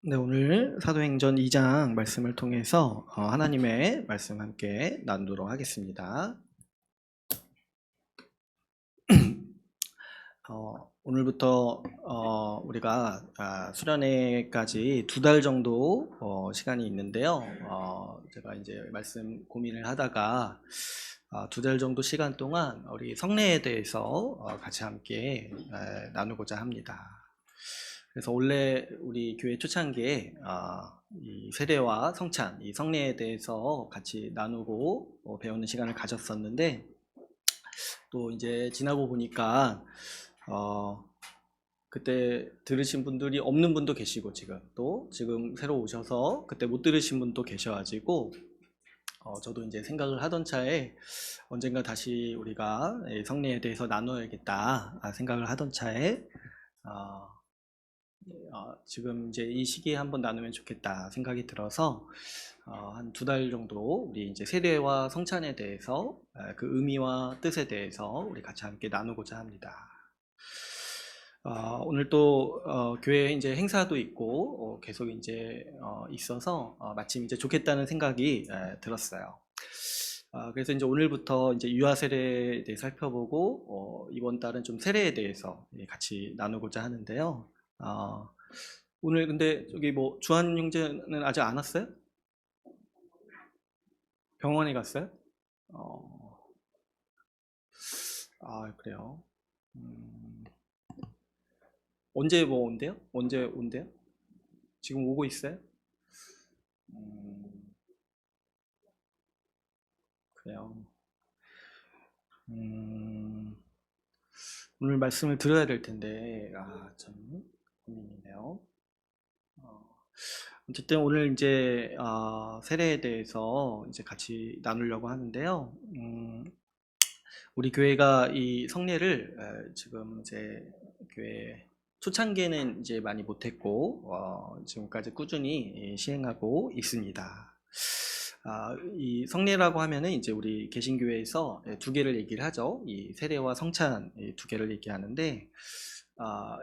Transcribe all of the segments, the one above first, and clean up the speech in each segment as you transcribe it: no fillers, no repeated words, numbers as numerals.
네, 오늘 사도행전 2장 말씀을 통해서 하나님의 말씀 함께 나누도록 하겠습니다. 오늘부터 우리가 수련회까지 2달 정도 시간이 있는데요. 제가 이제 말씀 고민을 하다가 2달 정도 시간 동안 우리 성례에 대해서 같이 함께 나누고자 합니다. 그래서 원래 우리 교회 초창기에 이 세례와 성찬, 이 성례에 대해서 같이 나누고 배우는 시간을 가졌었는데, 또 이제 지나고 보니까 그때 들으신 분들이 없는 분도 계시고, 지금 새로 오셔서 그때 못 들으신 분도 계셔가지고 저도 이제 생각을 하던 차에 언젠가 다시 우리가 성례에 대해서 나눠야겠다 생각을 하던 차에 지금 이제 이 시기에 한번 나누면 좋겠다 생각이 들어서 한 2달 정도 우리 이제 세례와 성찬에 대해서 그 의미와 뜻에 대해서 우리 같이 함께 나누고자 합니다. 오늘 또 교회에 이제 행사도 있고 계속 이제 있어서 마침 이제 좋겠다는 생각이 들었어요. 그래서 이제 오늘부터 이제 유아 세례에 대해 살펴보고 이번 달은 좀 세례에 대해서 같이 나누고자 하는데요. 오늘 근데 저기 뭐 주한 형제는 아직 안 왔어요? 병원에 갔어요? 그래요. 언제 뭐 온대요? 언제 온대요? 지금 오고 있어요? 그래요. 오늘 말씀을 들어야 될 텐데 참 고민이네요. 어쨌든 오늘 이제 세례에 대해서 이제 같이 나누려고 하는데요. 우리 교회가 이 성례를 지금 이제 교회 초창기에는 이제 많이 못했고 지금까지 꾸준히 시행하고 있습니다. 이 성례라고 하면은 이제 우리 개신교회에서 2개를 얘기를 하죠. 이 세례와 성찬 2개를 얘기하는데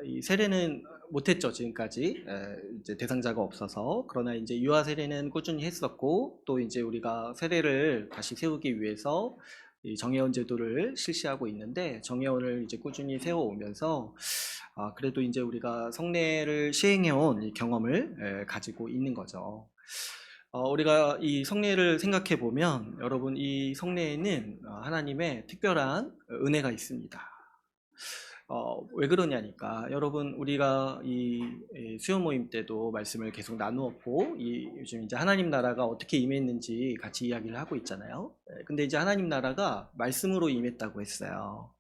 이 세례는 못했죠, 지금까지. 이제 대상자가 없어서. 그러나 이제 유아 세례는 꾸준히 했었고, 또 이제 우리가 세례를 다시 세우기 위해서 이 정예원 제도를 실시하고 있는데, 정예원을 이제 꾸준히 세워오면서 그래도 이제 우리가 성례를 시행해온 이 경험을 가지고 있는 거죠. 우리가 이 성례를 생각해 보면 여러분, 이 성례에는 하나님의 특별한 은혜가 있습니다. 왜 그러냐니까, 여러분, 우리가 이 수요 모임 때도 말씀을 계속 나누었고, 요즘 이제 하나님 나라가 어떻게 임했는지 같이 이야기를 하고 있잖아요. 근데 이제 하나님 나라가 말씀으로 임했다고 했어요.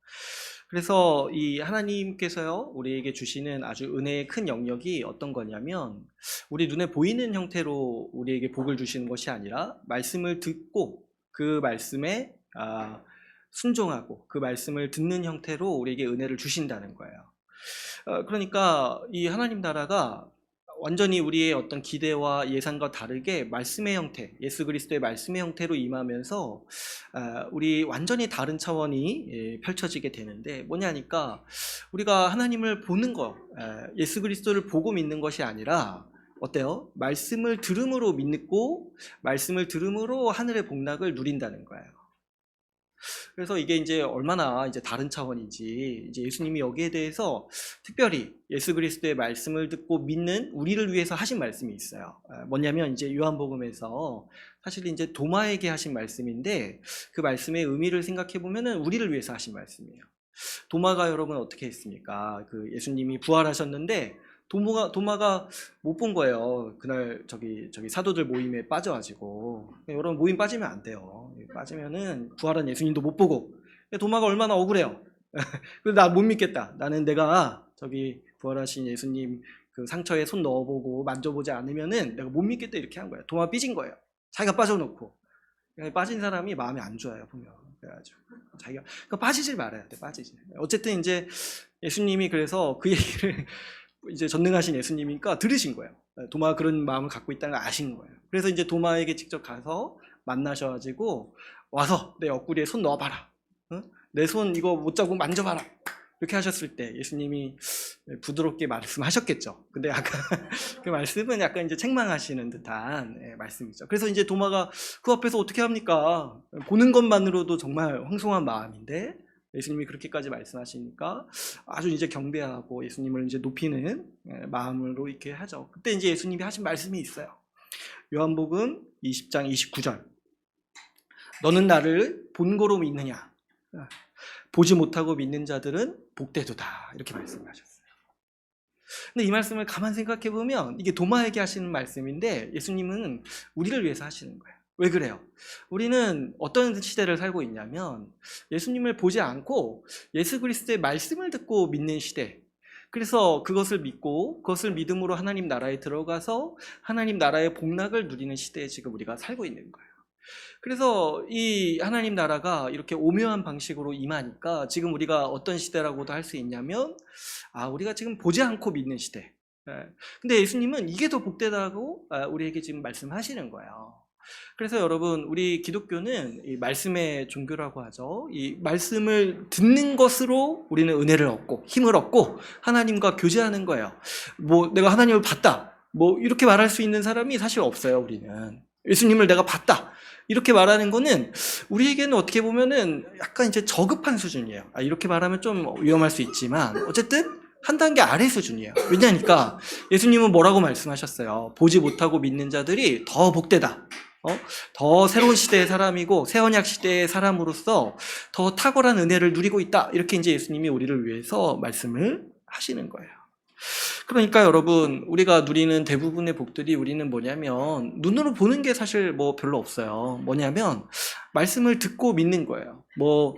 그래서 이 하나님께서요, 우리에게 주시는 아주 은혜의 큰 영역이 어떤 거냐면, 우리 눈에 보이는 형태로 우리에게 복을 주시는 것이 아니라 말씀을 듣고 그 말씀에 순종하고 그 말씀을 듣는 형태로 우리에게 은혜를 주신다는 거예요. 그러니까 이 하나님 나라가 완전히 우리의 어떤 기대와 예상과 다르게 말씀의 형태, 예수 그리스도의 말씀의 형태로 임하면서 우리 완전히 다른 차원이 펼쳐지게 되는데, 뭐냐니까 우리가 하나님을 보는 거, 예수 그리스도를 보고 믿는 것이 아니라 어때요? 말씀을 들음으로 믿고 말씀을 들음으로 하늘의 복락을 누린다는 거예요. 그래서 이게 이제 얼마나 이제 다른 차원인지, 이제 예수님이 여기에 대해서 특별히 예수 그리스도의 말씀을 듣고 믿는 우리를 위해서 하신 말씀이 있어요. 뭐냐면 이제 요한복음에서 사실 이제 도마에게 하신 말씀인데, 그 말씀의 의미를 생각해 보면은 우리를 위해서 하신 말씀이에요. 도마가 여러분 어떻게 했습니까? 그 예수님이 부활하셨는데 도마가 못 본 거예요. 그날 저기 사도들 모임에 빠져가지고. 여러분, 모임 빠지면 안 돼요. 빠지면은 부활한 예수님도 못 보고. 도마가 얼마나 억울해요. 그래서 나 못 믿겠다. 나는 내가 저기 부활하신 예수님 그 상처에 손 넣어보고 만져보지 않으면은 내가 못 믿겠다, 이렇게 한 거예요. 도마 삐진 거예요. 자기가 빠져놓고. 빠진 사람이 마음이 안 좋아요, 보면. 그래가지고 자기가 그러니까 빠지질 말아야 돼, 빠지지. 어쨌든 이제 예수님이 그래서 그 얘기를 이제 전능하신 예수님이니까 들으신 거예요. 도마가 그런 마음을 갖고 있다는 걸 아신 거예요. 그래서 이제 도마에게 직접 가서 만나셔가지고 와서 내 옆구리에 손 넣어봐라. 내 손 이거 못 잡고 만져봐라. 이렇게 하셨을 때 예수님이 부드럽게 말씀하셨겠죠. 근데 아까 그 말씀은 약간 이제 책망하시는 듯한 말씀이죠. 그래서 이제 도마가 그 앞에서 어떻게 합니까? 보는 것만으로도 정말 황송한 마음인데 예수님이 그렇게까지 말씀하시니까 아주 이제 경배하고 예수님을 이제 높이는 마음으로 이렇게 하죠. 그때 이제 예수님이 하신 말씀이 있어요. 요한복음 20장 29절. 너는 나를 본고로 믿느냐? 보지 못하고 믿는 자들은 복되도다. 이렇게 말씀하셨어요. 근데 이 말씀을 가만 생각해 보면 이게 도마에게 하시는 말씀인데 예수님은 우리를 위해서 하시는 거예요. 왜 그래요? 우리는 어떤 시대를 살고 있냐면 예수님을 보지 않고 예수 그리스도의 말씀을 듣고 믿는 시대. 그래서 그것을 믿고 그것을 믿음으로 하나님 나라에 들어가서 하나님 나라의 복락을 누리는 시대에 지금 우리가 살고 있는 거예요. 그래서 이 하나님 나라가 이렇게 오묘한 방식으로 임하니까 지금 우리가 어떤 시대라고도 할 수 있냐면 우리가 지금 보지 않고 믿는 시대. 근데 예수님은 이게 더 복되다고 우리에게 지금 말씀하시는 거예요. 그래서 여러분, 우리 기독교는 이 말씀의 종교라고 하죠. 이 말씀을 듣는 것으로 우리는 은혜를 얻고 힘을 얻고 하나님과 교제하는 거예요. 뭐 내가 하나님을 봤다, 뭐 이렇게 말할 수 있는 사람이 사실 없어요. 우리는 예수님을 내가 봤다 이렇게 말하는 거는 우리에게는 어떻게 보면은 약간 이제 저급한 수준이에요. 이렇게 말하면 좀 위험할 수 있지만 어쨌든 한 단계 아래 수준이에요. 왜냐니까 예수님은 뭐라고 말씀하셨어요? 보지 못하고 믿는 자들이 더 복되다. 더 새로운 시대의 사람이고 새 언약 시대의 사람으로서 더 탁월한 은혜를 누리고 있다. 이렇게 이제 예수님이 우리를 위해서 말씀을 하시는 거예요. 그러니까 여러분, 우리가 누리는 대부분의 복들이 우리는 뭐냐면 눈으로 보는 게 사실 뭐 별로 없어요. 뭐냐면 말씀을 듣고 믿는 거예요. 뭐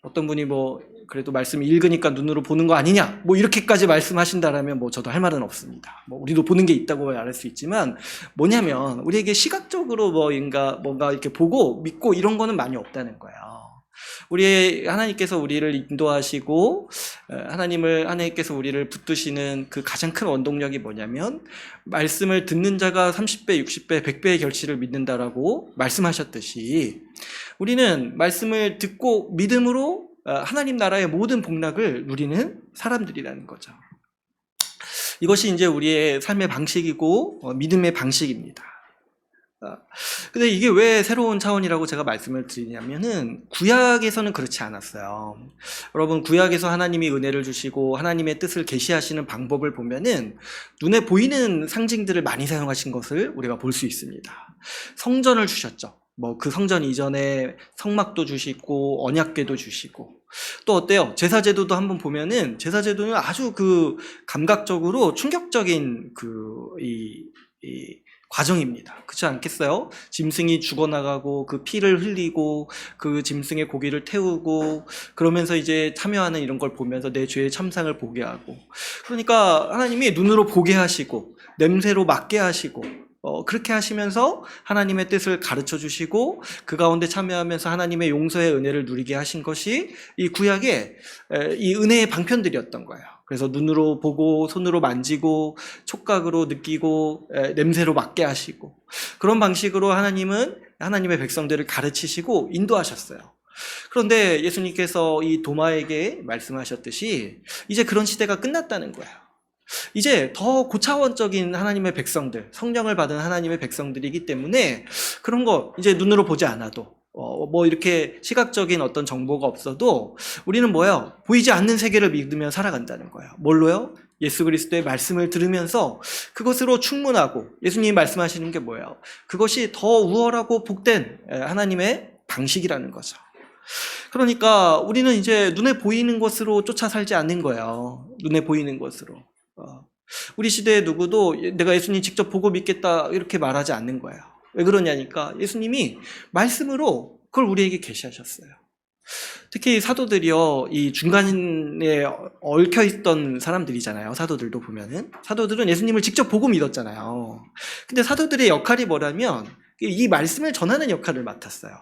어떤 분이 뭐 그래도 말씀 읽으니까 눈으로 보는 거 아니냐, 뭐 이렇게까지 말씀하신다라면 뭐 저도 할 말은 없습니다. 뭐 우리도 보는 게 있다고 말할 수 있지만 뭐냐면 우리에게 시각적으로 뭔가 이렇게 보고 믿고 이런 거는 많이 없다는 거예요. 우리 하나님께서 우리를 인도하시고 하나님께서 우리를 붙드시는 그 가장 큰 원동력이 뭐냐면 말씀을 듣는 자가 30배, 60배, 100배의 결실을 믿는다라고 말씀하셨듯이 우리는 말씀을 듣고 믿음으로 하나님 나라의 모든 복락을 누리는 사람들이라는 거죠. 이것이 이제 우리의 삶의 방식이고 믿음의 방식입니다. 근데 이게 왜 새로운 차원이라고 제가 말씀을 드리냐면은 구약에서는 그렇지 않았어요. 여러분, 구약에서 하나님이 은혜를 주시고 하나님의 뜻을 계시하시는 방법을 보면은 눈에 보이는 상징들을 많이 사용하신 것을 우리가 볼 수 있습니다. 성전을 주셨죠. 뭐 그 성전 이전에 성막도 주시고 언약궤도 주시고 또 어때요? 제사제도도 한번 보면은 제사제도는 아주 그 감각적으로 충격적인 이 과정입니다. 그렇지 않겠어요? 짐승이 죽어나가고 그 피를 흘리고 그 짐승의 고기를 태우고 그러면서 이제 참여하는 이런 걸 보면서 내 죄의 참상을 보게 하고, 그러니까 하나님이 눈으로 보게 하시고 냄새로 맡게 하시고 그렇게 하시면서 하나님의 뜻을 가르쳐 주시고 그 가운데 참여하면서 하나님의 용서의 은혜를 누리게 하신 것이 이 구약의 이 은혜의 방편들이었던 거예요. 그래서 눈으로 보고 손으로 만지고 촉각으로 느끼고 냄새로 맡게 하시고 그런 방식으로 하나님은 하나님의 백성들을 가르치시고 인도하셨어요. 그런데 예수님께서 이 도마에게 말씀하셨듯이 이제 그런 시대가 끝났다는 거예요. 이제 더 고차원적인 하나님의 백성들, 성령을 받은 하나님의 백성들이기 때문에 그런 거 이제 눈으로 보지 않아도 뭐 이렇게 시각적인 어떤 정보가 없어도 우리는 뭐예요? 보이지 않는 세계를 믿으며 살아간다는 거예요. 뭘로요? 예수 그리스도의 말씀을 들으면서 그것으로 충분하고, 예수님이 말씀하시는 게 뭐예요? 그것이 더 우월하고 복된 하나님의 방식이라는 거죠. 그러니까 우리는 이제 눈에 보이는 것으로 쫓아 살지 않는 거예요. 눈에 보이는 것으로. 우리 시대에 누구도 내가 예수님 직접 보고 믿겠다 이렇게 말하지 않는 거예요. 왜 그러냐니까 예수님이 말씀으로 그걸 우리에게 계시하셨어요. 특히 사도들이요, 이 중간에 얽혀있던 사람들이잖아요. 사도들도 보면은 사도들은 예수님을 직접 보고 믿었잖아요. 근데 사도들의 역할이 뭐라면 이 말씀을 전하는 역할을 맡았어요.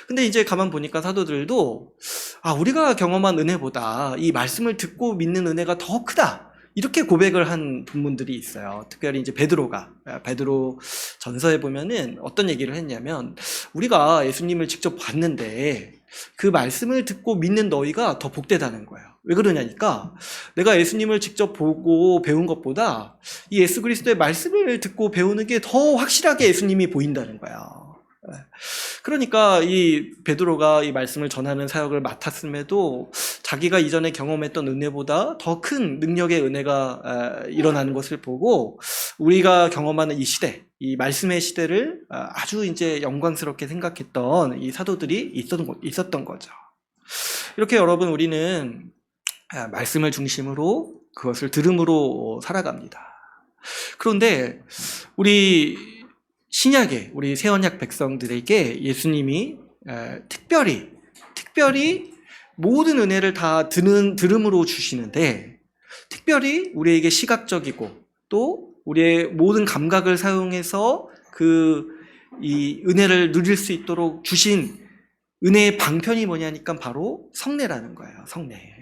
근데 이제 가만 보니까 사도들도 우리가 경험한 은혜보다 이 말씀을 듣고 믿는 은혜가 더 크다, 이렇게 고백을 한 분들이 있어요. 특별히 이제 베드로 전서에 보면은 어떤 얘기를 했냐면, 우리가 예수님을 직접 봤는데 그 말씀을 듣고 믿는 너희가 더 복되다는 거예요. 왜 그러냐니까, 내가 예수님을 직접 보고 배운 것보다 이 예수 그리스도의 말씀을 듣고 배우는 게 더 확실하게 예수님이 보인다는 거야. 그러니까 이 베드로가 이 말씀을 전하는 사역을 맡았음에도 자기가 이전에 경험했던 은혜보다 더 큰 능력의 은혜가 일어나는 것을 보고, 우리가 경험하는 이 시대, 이 말씀의 시대를 아주 이제 영광스럽게 생각했던 이 사도들이 있었던 거죠. 이렇게 여러분, 우리는 말씀을 중심으로 그것을 들음으로 살아갑니다. 그런데 우리 신약의 우리 새언약 백성들에게 예수님이 특별히 모든 은혜를 다 들음으로 주시는데, 특별히 우리에게 시각적이고 또 우리의 모든 감각을 사용해서 이 은혜를 누릴 수 있도록 주신 은혜의 방편이 뭐냐니까 바로 성례라는 거예요. 성례.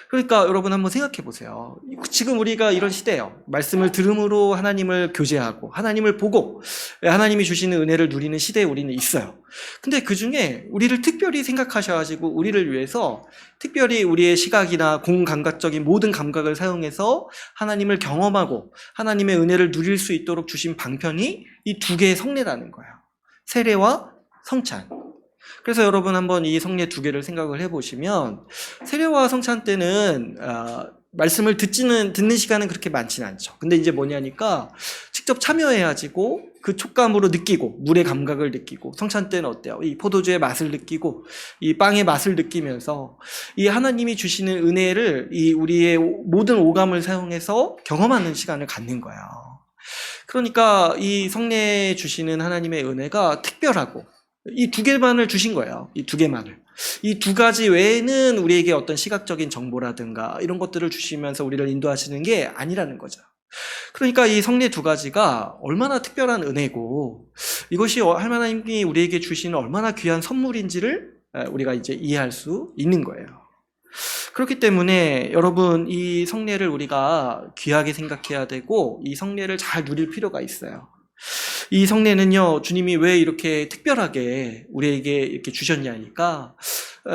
그러니까 여러분 한번 생각해 보세요. 지금 우리가 이런 시대예요. 말씀을 들음으로 하나님을 교제하고 하나님을 보고 하나님이 주시는 은혜를 누리는 시대에 우리는 있어요. 근데 그 중에 우리를 특별히 생각하셔가지고 우리를 위해서 특별히 우리의 시각이나 공감각적인 모든 감각을 사용해서 하나님을 경험하고 하나님의 은혜를 누릴 수 있도록 주신 방편이 이 두 개의 성례라는 거예요. 세례와 성찬. 그래서 여러분 한번 이 성례 두 개를 생각을 해보시면, 세례와 성찬 때는 말씀을 듣는 시간은 그렇게 많지는 않죠. 근데 이제 뭐냐니까 직접 참여해가지고 그 촉감으로 느끼고 물의 감각을 느끼고, 성찬 때는 어때요? 이 포도주의 맛을 느끼고 이 빵의 맛을 느끼면서 이 하나님이 주시는 은혜를 이 우리의 모든 오감을 사용해서 경험하는 시간을 갖는 거예요. 그러니까 이 성례 주시는 하나님의 은혜가 특별하고, 이 두 개만을 주신 거예요. 이 두 개만을. 이 두 가지 외에는 우리에게 어떤 시각적인 정보라든가 이런 것들을 주시면서 우리를 인도하시는 게 아니라는 거죠. 그러니까 이 성례 두 가지가 얼마나 특별한 은혜고, 이것이 하나님이 우리에게 주시는 얼마나 귀한 선물인지를 우리가 이제 이해할 수 있는 거예요. 그렇기 때문에 여러분, 이 성례를 우리가 귀하게 생각해야 되고 이 성례를 잘 누릴 필요가 있어요. 이 성례는요, 주님이 왜 이렇게 특별하게 우리에게 이렇게 주셨냐니까,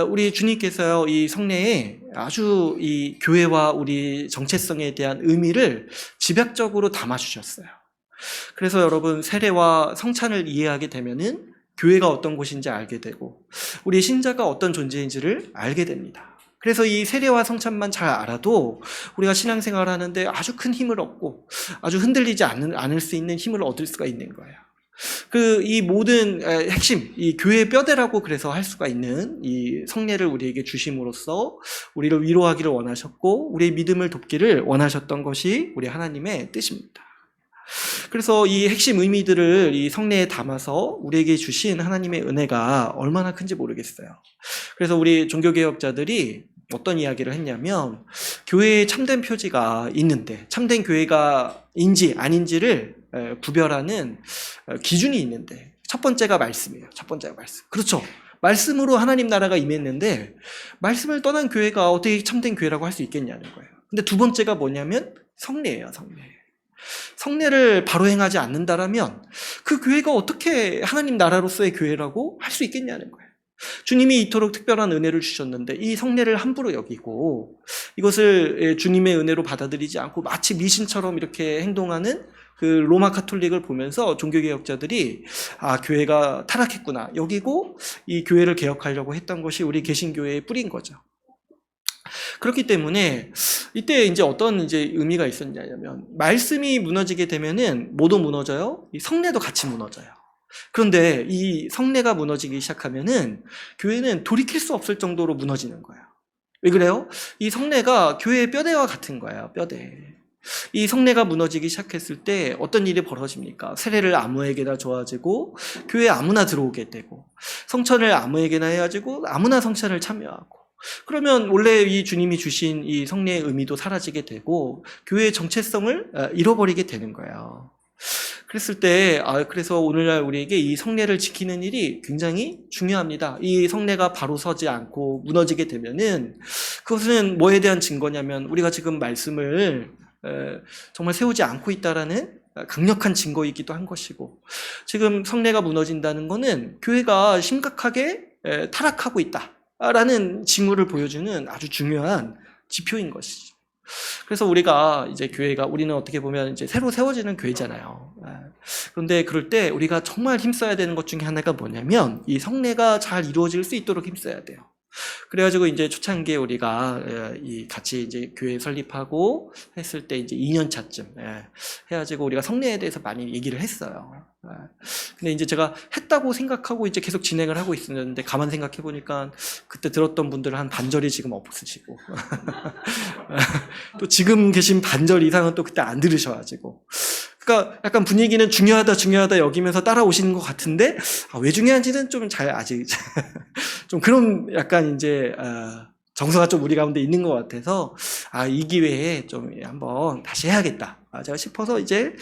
우리 주님께서요, 이 성례에 아주 이 교회와 우리 정체성에 대한 의미를 집약적으로 담아주셨어요. 그래서 여러분, 세례와 성찬을 이해하게 되면은 교회가 어떤 곳인지 알게 되고, 우리 신자가 어떤 존재인지를 알게 됩니다. 그래서 이 세례와 성찬만 잘 알아도 우리가 신앙생활을 하는데 아주 큰 힘을 얻고 아주 흔들리지 않을 수 있는 힘을 얻을 수가 있는 거예요. 이 모든 핵심, 이 교회의 뼈대라고 그래서 할 수가 있는 이 성례를 우리에게 주심으로써 우리를 위로하기를 원하셨고 우리의 믿음을 돕기를 원하셨던 것이 우리 하나님의 뜻입니다. 그래서 이 핵심 의미들을 이 성례에 담아서 우리에게 주신 하나님의 은혜가 얼마나 큰지 모르겠어요. 그래서 우리 종교개혁자들이 어떤 이야기를 했냐면, 교회에 참된 표지가 있는데 참된 교회가인지 아닌지를 구별하는 기준이 있는데, 첫 번째가 말씀이에요. 첫 번째가 말씀. 그렇죠. 말씀으로 하나님 나라가 임했는데 말씀을 떠난 교회가 어떻게 참된 교회라고 할 수 있겠냐는 거예요. 근데 두 번째가 뭐냐면 성례예요. 성례를 바로 행하지 않는다라면 그 교회가 어떻게 하나님 나라로서의 교회라고 할 수 있겠냐는 거예요. 주님이 이토록 특별한 은혜를 주셨는데 이 성례를 함부로 여기고 이것을 주님의 은혜로 받아들이지 않고 마치 미신처럼 이렇게 행동하는 그 로마 카톨릭을 보면서 종교개혁자들이 교회가 타락했구나 여기고 이 교회를 개혁하려고 했던 것이 우리 개신교회의 뿌리인 거죠. 그렇기 때문에 이때 이제 어떤 의미가 있었냐면, 말씀이 무너지게 되면은 뭐도 무너져요? 이 성례도 같이 무너져요. 그런데 이 성례가 무너지기 시작하면은 교회는 돌이킬 수 없을 정도로 무너지는 거예요. 왜 그래요? 이 성례가 교회의 뼈대와 같은 거예요. 뼈대. 이 성례가 무너지기 시작했을 때 어떤 일이 벌어집니까? 세례를 아무에게나 줘가지고 교회에 아무나 들어오게 되고, 성찬을 아무에게나 해가지고 아무나 성찬을 참여하고, 그러면 원래 이 주님이 주신 이 성례의 의미도 사라지게 되고 교회의 정체성을 잃어버리게 되는 거예요. 그랬을 때, 그래서 오늘날 우리에게 이 성례를 지키는 일이 굉장히 중요합니다. 이 성례가 바로 서지 않고 무너지게 되면은 그것은 뭐에 대한 증거냐면 우리가 지금 말씀을 정말 세우지 않고 있다라는 강력한 증거이기도 한 것이고, 지금 성례가 무너진다는 것은 교회가 심각하게 타락하고 있다라는 징후를 보여주는 아주 중요한 지표인 것이죠. 그래서 우리가 이제 교회가, 우리는 어떻게 보면 이제 새로 세워지는 교회잖아요. 그런데 그럴 때 우리가 정말 힘써야 되는 것 중에 하나가 뭐냐면 이 성례가 잘 이루어질 수 있도록 힘써야 돼요. 그래가지고 이제 초창기에 우리가 같이 이제 교회 설립하고 했을 때 이제 2년 차쯤 해가지고 우리가 성례에 대해서 많이 얘기를 했어요. 근데 이제 제가 했다고 생각하고 이제 계속 진행을 하고 있었는데 가만 생각해 보니까 그때 들었던 분들은 한 반절이 지금 없으시고 또 지금 계신 반절 이상은 또 그때 안 들으셔가지고, 그러니까 약간 분위기는 중요하다 여기면서 따라오시는 것 같은데 왜 중요한지는 좀 잘 아직 좀 그런 약간 이제 정서가 좀 우리 가운데 있는 것 같아서 이 기회에 좀 한번 다시 해야겠다 제가 싶어서 이제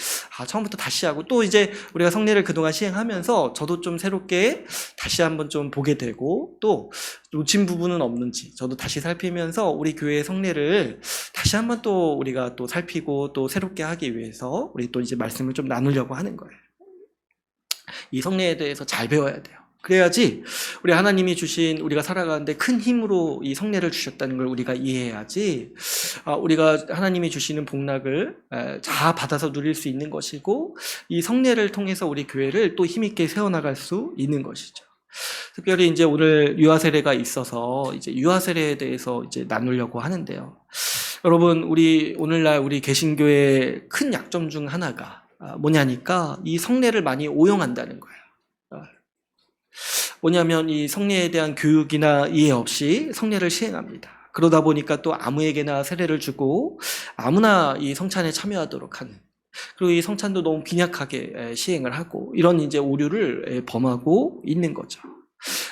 처음부터 다시 하고, 또 이제 우리가 성례를 그동안 시행하면서 저도 좀 새롭게 다시 한번 좀 보게 되고, 또 놓친 부분은 없는지 저도 다시 살피면서 우리 교회의 성례를 다시 한번 또 우리가 또 살피고 또 새롭게 하기 위해서 우리 또 이제 말씀을 좀 나누려고 하는 거예요. 이 성례에 대해서 잘 배워야 돼요. 그래야지 우리 하나님이 주신, 우리가 살아가는데 큰 힘으로 이 성례를 주셨다는 걸 우리가 이해해야지 우리가 하나님이 주시는 복락을 다 받아서 누릴 수 있는 것이고, 이 성례를 통해서 우리 교회를 또 힘있게 세워나갈 수 있는 것이죠. 특별히 이제 오늘 유아 세례가 있어서 이제 유아 세례에 대해서 이제 나누려고 하는데요. 여러분, 오늘날 우리 개신교의 큰 약점 중 하나가 뭐냐니까 이 성례를 많이 오용한다는 거예요. 뭐냐면 이 성례에 대한 교육이나 이해 없이 성례를 시행합니다. 그러다 보니까 또 아무에게나 세례를 주고 아무나 이 성찬에 참여하도록 하는, 그리고 이 성찬도 너무 빈약하게 시행을 하고, 이런 이제 오류를 범하고 있는 거죠.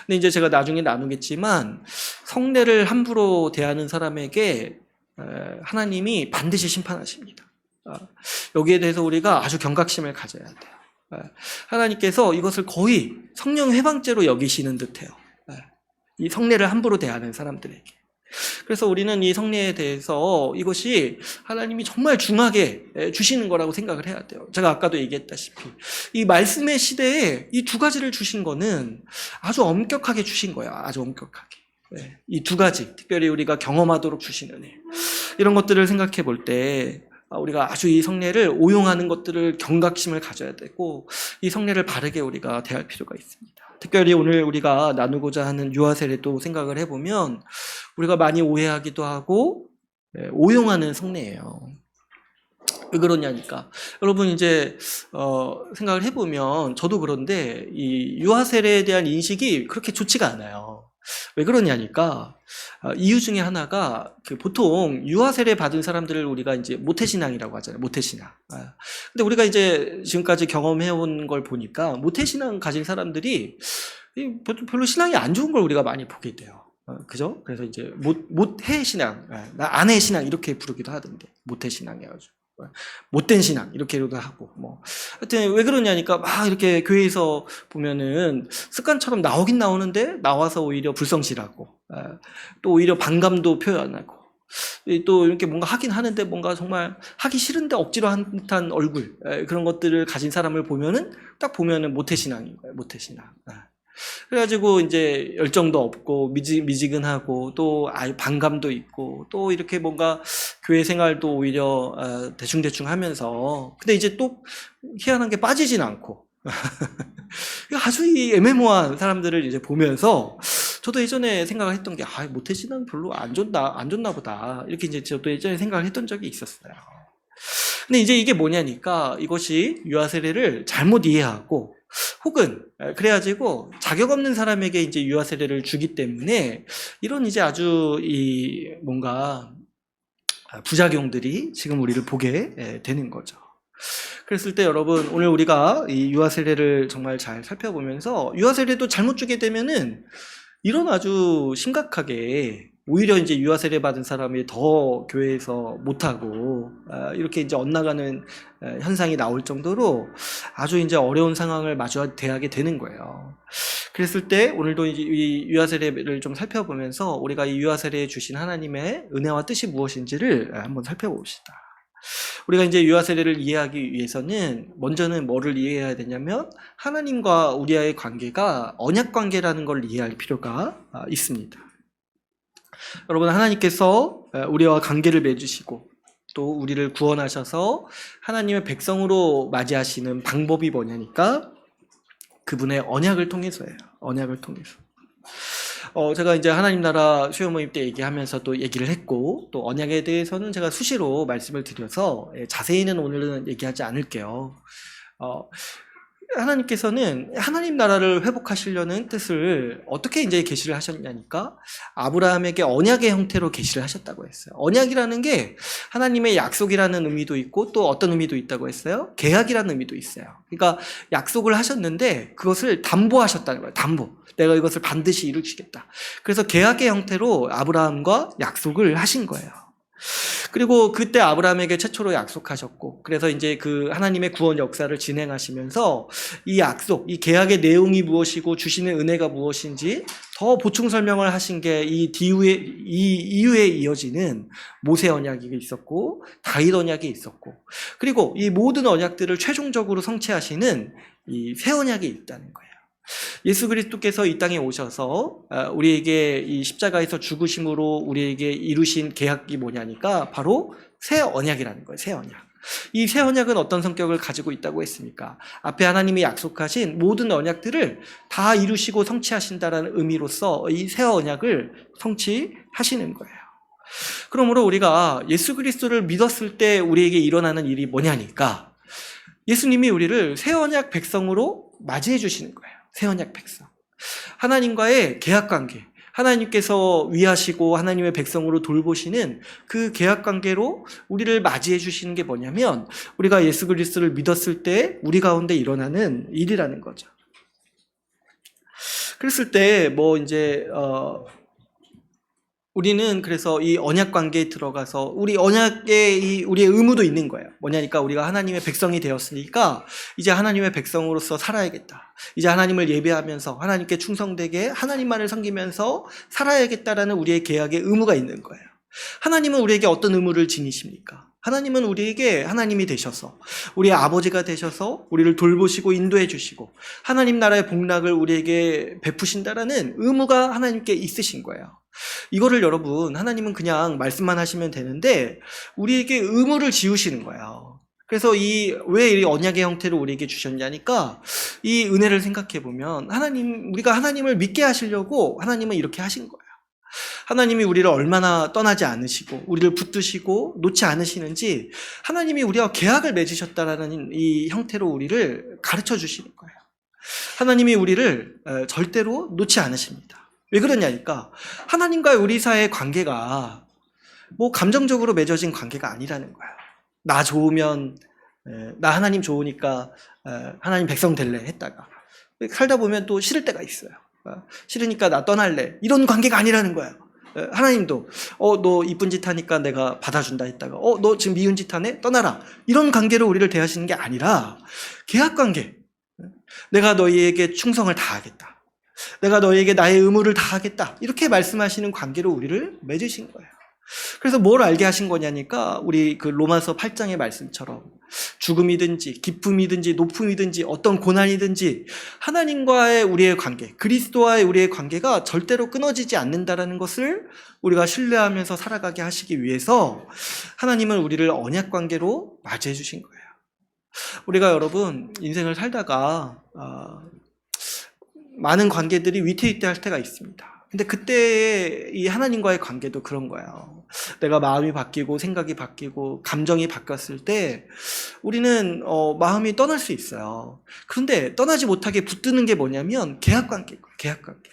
근데 이제 제가 나중에 나누겠지만 성례를 함부로 대하는 사람에게 하나님이 반드시 심판하십니다. 여기에 대해서 우리가 아주 경각심을 가져야 돼요. 하나님께서 이것을 거의 성령 회방죄로 여기시는 듯해요. 이 성례를 함부로 대하는 사람들에게. 그래서 우리는 이 성례에 대해서 이것이 하나님이 정말 중하게 주시는 거라고 생각을 해야 돼요. 제가 아까도 얘기했다시피 이 말씀의 시대에 이 두 가지를 주신 거는 아주 엄격하게 주신 거예요. 아주 엄격하게. 이 두 가지, 특별히 우리가 경험하도록 주신 은혜, 이런 것들을 생각해 볼 때 우리가 아주 이 성례를 오용하는 것들을 경각심을 가져야 되고, 이 성례를 바르게 우리가 대할 필요가 있습니다. 특별히 오늘 우리가 나누고자 하는 유아 세례도 생각을 해보면 우리가 많이 오해하기도 하고 오용하는 성례예요. 왜 그러냐니까, 여러분 이제 생각을 해보면 저도 그런데 이 유아 세례에 대한 인식이 그렇게 좋지가 않아요. 왜 그러냐니까 이유 중에 하나가 보통 유아 세례 받은 사람들을 우리가 이제 모태신앙이라고 하잖아요. 모태신앙. 근데 우리가 이제 지금까지 경험해온 걸 보니까 모태신앙 가진 사람들이 별로 신앙이 안 좋은 걸 우리가 많이 보게 돼요. 그죠? 그래서 이제 모태신앙, 나 아내 신앙 이렇게 부르기도 하던데, 모태신앙이어가지고 못된 신앙 이렇게도 하고, 하여튼 왜 그러냐니까 막 이렇게 교회에서 보면은 습관처럼 나오긴 나오는데 나와서 오히려 불성실하고 또 오히려 반감도 표현하고, 또 이렇게 뭔가 하긴 하는데 뭔가 정말 하기 싫은데 억지로 한 듯한 얼굴, 그런 것들을 가진 사람을 보면은 딱 보면은 모태신앙인 거예요. 모태신앙. 그래가지고 이제 열정도 없고 미지근하고 또 반감도 있고, 또 이렇게 뭔가 교회 생활도 오히려 대충대충 하면서, 근데 이제 또 희한한 게 빠지진 않고 아주 이 애매모호한 사람들을 이제 보면서 저도 예전에 생각을 했던 게 모태신앙 별로 안 좋나 보다, 이렇게 이제 저도 예전에 생각을 했던 적이 있었어요. 근데 이제 이게 뭐냐니까 이것이 유아 세례를 잘못 이해하고, 혹은 그래가지고 자격 없는 사람에게 이제 유아 세례를 주기 때문에 이런 이제 아주 이 뭔가 부작용들이 지금 우리를 보게 되는 거죠. 그랬을 때 여러분, 오늘 우리가 이 유아 세례를 정말 잘 살펴보면서 유아 세례도 잘못 주게 되면은 이런 아주 심각하게 오히려 이제 유아 세례 받은 사람이 더 교회에서 못하고 이렇게 이제 엇나가는 현상이 나올 정도로 아주 이제 어려운 상황을 마주해야 되는 거예요. 그랬을 때 오늘도 이제 이 유아 세례를 좀 살펴보면서 우리가 이 유아 세례에 주신 하나님의 은혜와 뜻이 무엇인지를 한번 살펴봅시다. 우리가 이제 유아 세례를 이해하기 위해서는 먼저는 뭐를 이해해야 되냐면 하나님과 우리와의 관계가 언약 관계라는 걸 이해할 필요가 있습니다. 여러분, 하나님께서 우리와 관계를 맺으시고 또 우리를 구원하셔서 하나님의 백성으로 맞이하시는 방법이 뭐냐니까 그분의 언약을 통해서예요. 언약을 통해서. 제가 이제 하나님 나라 수요 모임 때 얘기하면서 또 얘기를 했고, 또 언약에 대해서는 제가 수시로 말씀을 드려서 자세히는 오늘은 얘기하지 않을게요. 하나님께서는 하나님 나라를 회복하시려는 뜻을 어떻게 이제 계시를 하셨냐니까 아브라함에게 언약의 형태로 계시를 하셨다고 했어요. 언약이라는 게 하나님의 약속이라는 의미도 있고 또 어떤 의미도 있다고 했어요? 계약이라는 의미도 있어요. 그러니까 약속을 하셨는데 그것을 담보하셨다는 거예요. 담보. 내가 이것을 반드시 이루시겠다. 그래서 계약의 형태로 아브라함과 약속을 하신 거예요. 그리고 그때 아브라함에게 최초로 약속하셨고, 그래서 이제 그 하나님의 구원 역사를 진행하시면서 이 약속, 이 계약의 내용이 무엇이고 주시는 은혜가 무엇인지 더 보충 설명을 하신 게 이 이후에 이어지는 모세 언약이 있었고 다윗 언약이 있었고, 그리고 이 모든 언약들을 최종적으로 성취하시는 이 새 언약이 있다는 거예요. 예수 그리스도께서 이 땅에 오셔서 우리에게 이 십자가에서 죽으심으로 우리에게 이루신 계약이 뭐냐니까 바로 새 언약이라는 거예요. 새 언약. 이 새 언약은 어떤 성격을 가지고 있다고 했습니까? 앞에 하나님이 약속하신 모든 언약들을 다 이루시고 성취하신다는 의미로서 이 새 언약을 성취하시는 거예요. 그러므로 우리가 예수 그리스도를 믿었을 때 우리에게 일어나는 일이 뭐냐니까 예수님이 우리를 새 언약 백성으로 맞이해 주시는 거예요. 새 언약 백성. 하나님과의 계약 관계. 하나님께서 위하시고 하나님의 백성으로 돌보시는 그 계약 관계로 우리를 맞이해 주시는 게 뭐냐면 우리가 예수 그리스도를 믿었을 때 우리 가운데 일어나는 일이라는 거죠. 그랬을 때 우리는 그래서 이 언약 관계에 들어가서 우리 언약에 우리의 의무도 있는 거예요. 뭐냐니까 우리가 하나님의 백성이 되었으니까 이제 하나님의 백성으로서 살아야겠다. 이제 하나님을 예배하면서 하나님께 충성되게 하나님만을 섬기면서 살아야겠다라는 우리의 계약의 의무가 있는 거예요. 하나님은 우리에게 어떤 의무를 지니십니까? 하나님은 우리에게 하나님이 되셔서 우리의 아버지가 되셔서 우리를 돌보시고 인도해 주시고 하나님 나라의 복락을 우리에게 베푸신다라는 의무가 하나님께 있으신 거예요. 이거를 여러분, 하나님은 그냥 말씀만 하시면 되는데 우리에게 의무를 지우시는 거예요. 그래서 왜 이 언약의 형태로 우리에게 주셨냐니까 이 은혜를 생각해 보면 우리가 하나님을 믿게 하시려고 하나님은 이렇게 하신 거예요. 하나님이 우리를 얼마나 떠나지 않으시고 우리를 붙드시고 놓지 않으시는지 하나님이 우리와 계약을 맺으셨다라는 이 형태로 우리를 가르쳐 주시는 거예요. 하나님이 우리를 절대로 놓지 않으십니다. 왜 그러냐니까 하나님과 우리 사이의 관계가 감정적으로 맺어진 관계가 아니라는 거예요. 나 좋으면 나 하나님 좋으니까 하나님 백성 될래 했다가 살다 보면 또 싫을 때가 있어요. 싫으니까 나 떠날래 이런 관계가 아니라는 거예요. 하나님도 너 이쁜 짓 하니까 내가 받아준다 했다가 너 지금 미운 짓 하네? 떠나라 이런 관계로 우리를 대하시는 게 아니라 계약 관계. 내가 너희에게 충성을 다하겠다. 내가 너희에게 나의 의무를 다하겠다. 이렇게 말씀하시는 관계로 우리를 맺으신 거예요. 그래서 뭘 알게 하신 거냐니까 우리 그 로마서 8장의 말씀처럼 죽음이든지 기쁨이든지 높음이든지 어떤 고난이든지 하나님과의 우리의 관계, 그리스도와의 우리의 관계가 절대로 끊어지지 않는다라는 것을 우리가 신뢰하면서 살아가게 하시기 위해서 하나님은 우리를 언약 관계로 맞이해 주신 거예요. 우리가 여러분 인생을 살다가 많은 관계들이 위태위태할 때가 있습니다. 근데 그때 이 하나님과의 관계도 그런 거예요. 내가 마음이 바뀌고 생각이 바뀌고 감정이 바뀌었을 때 우리는 마음이 떠날 수 있어요. 그런데 떠나지 못하게 붙드는 게 뭐냐면 계약관계예요. 계약관계.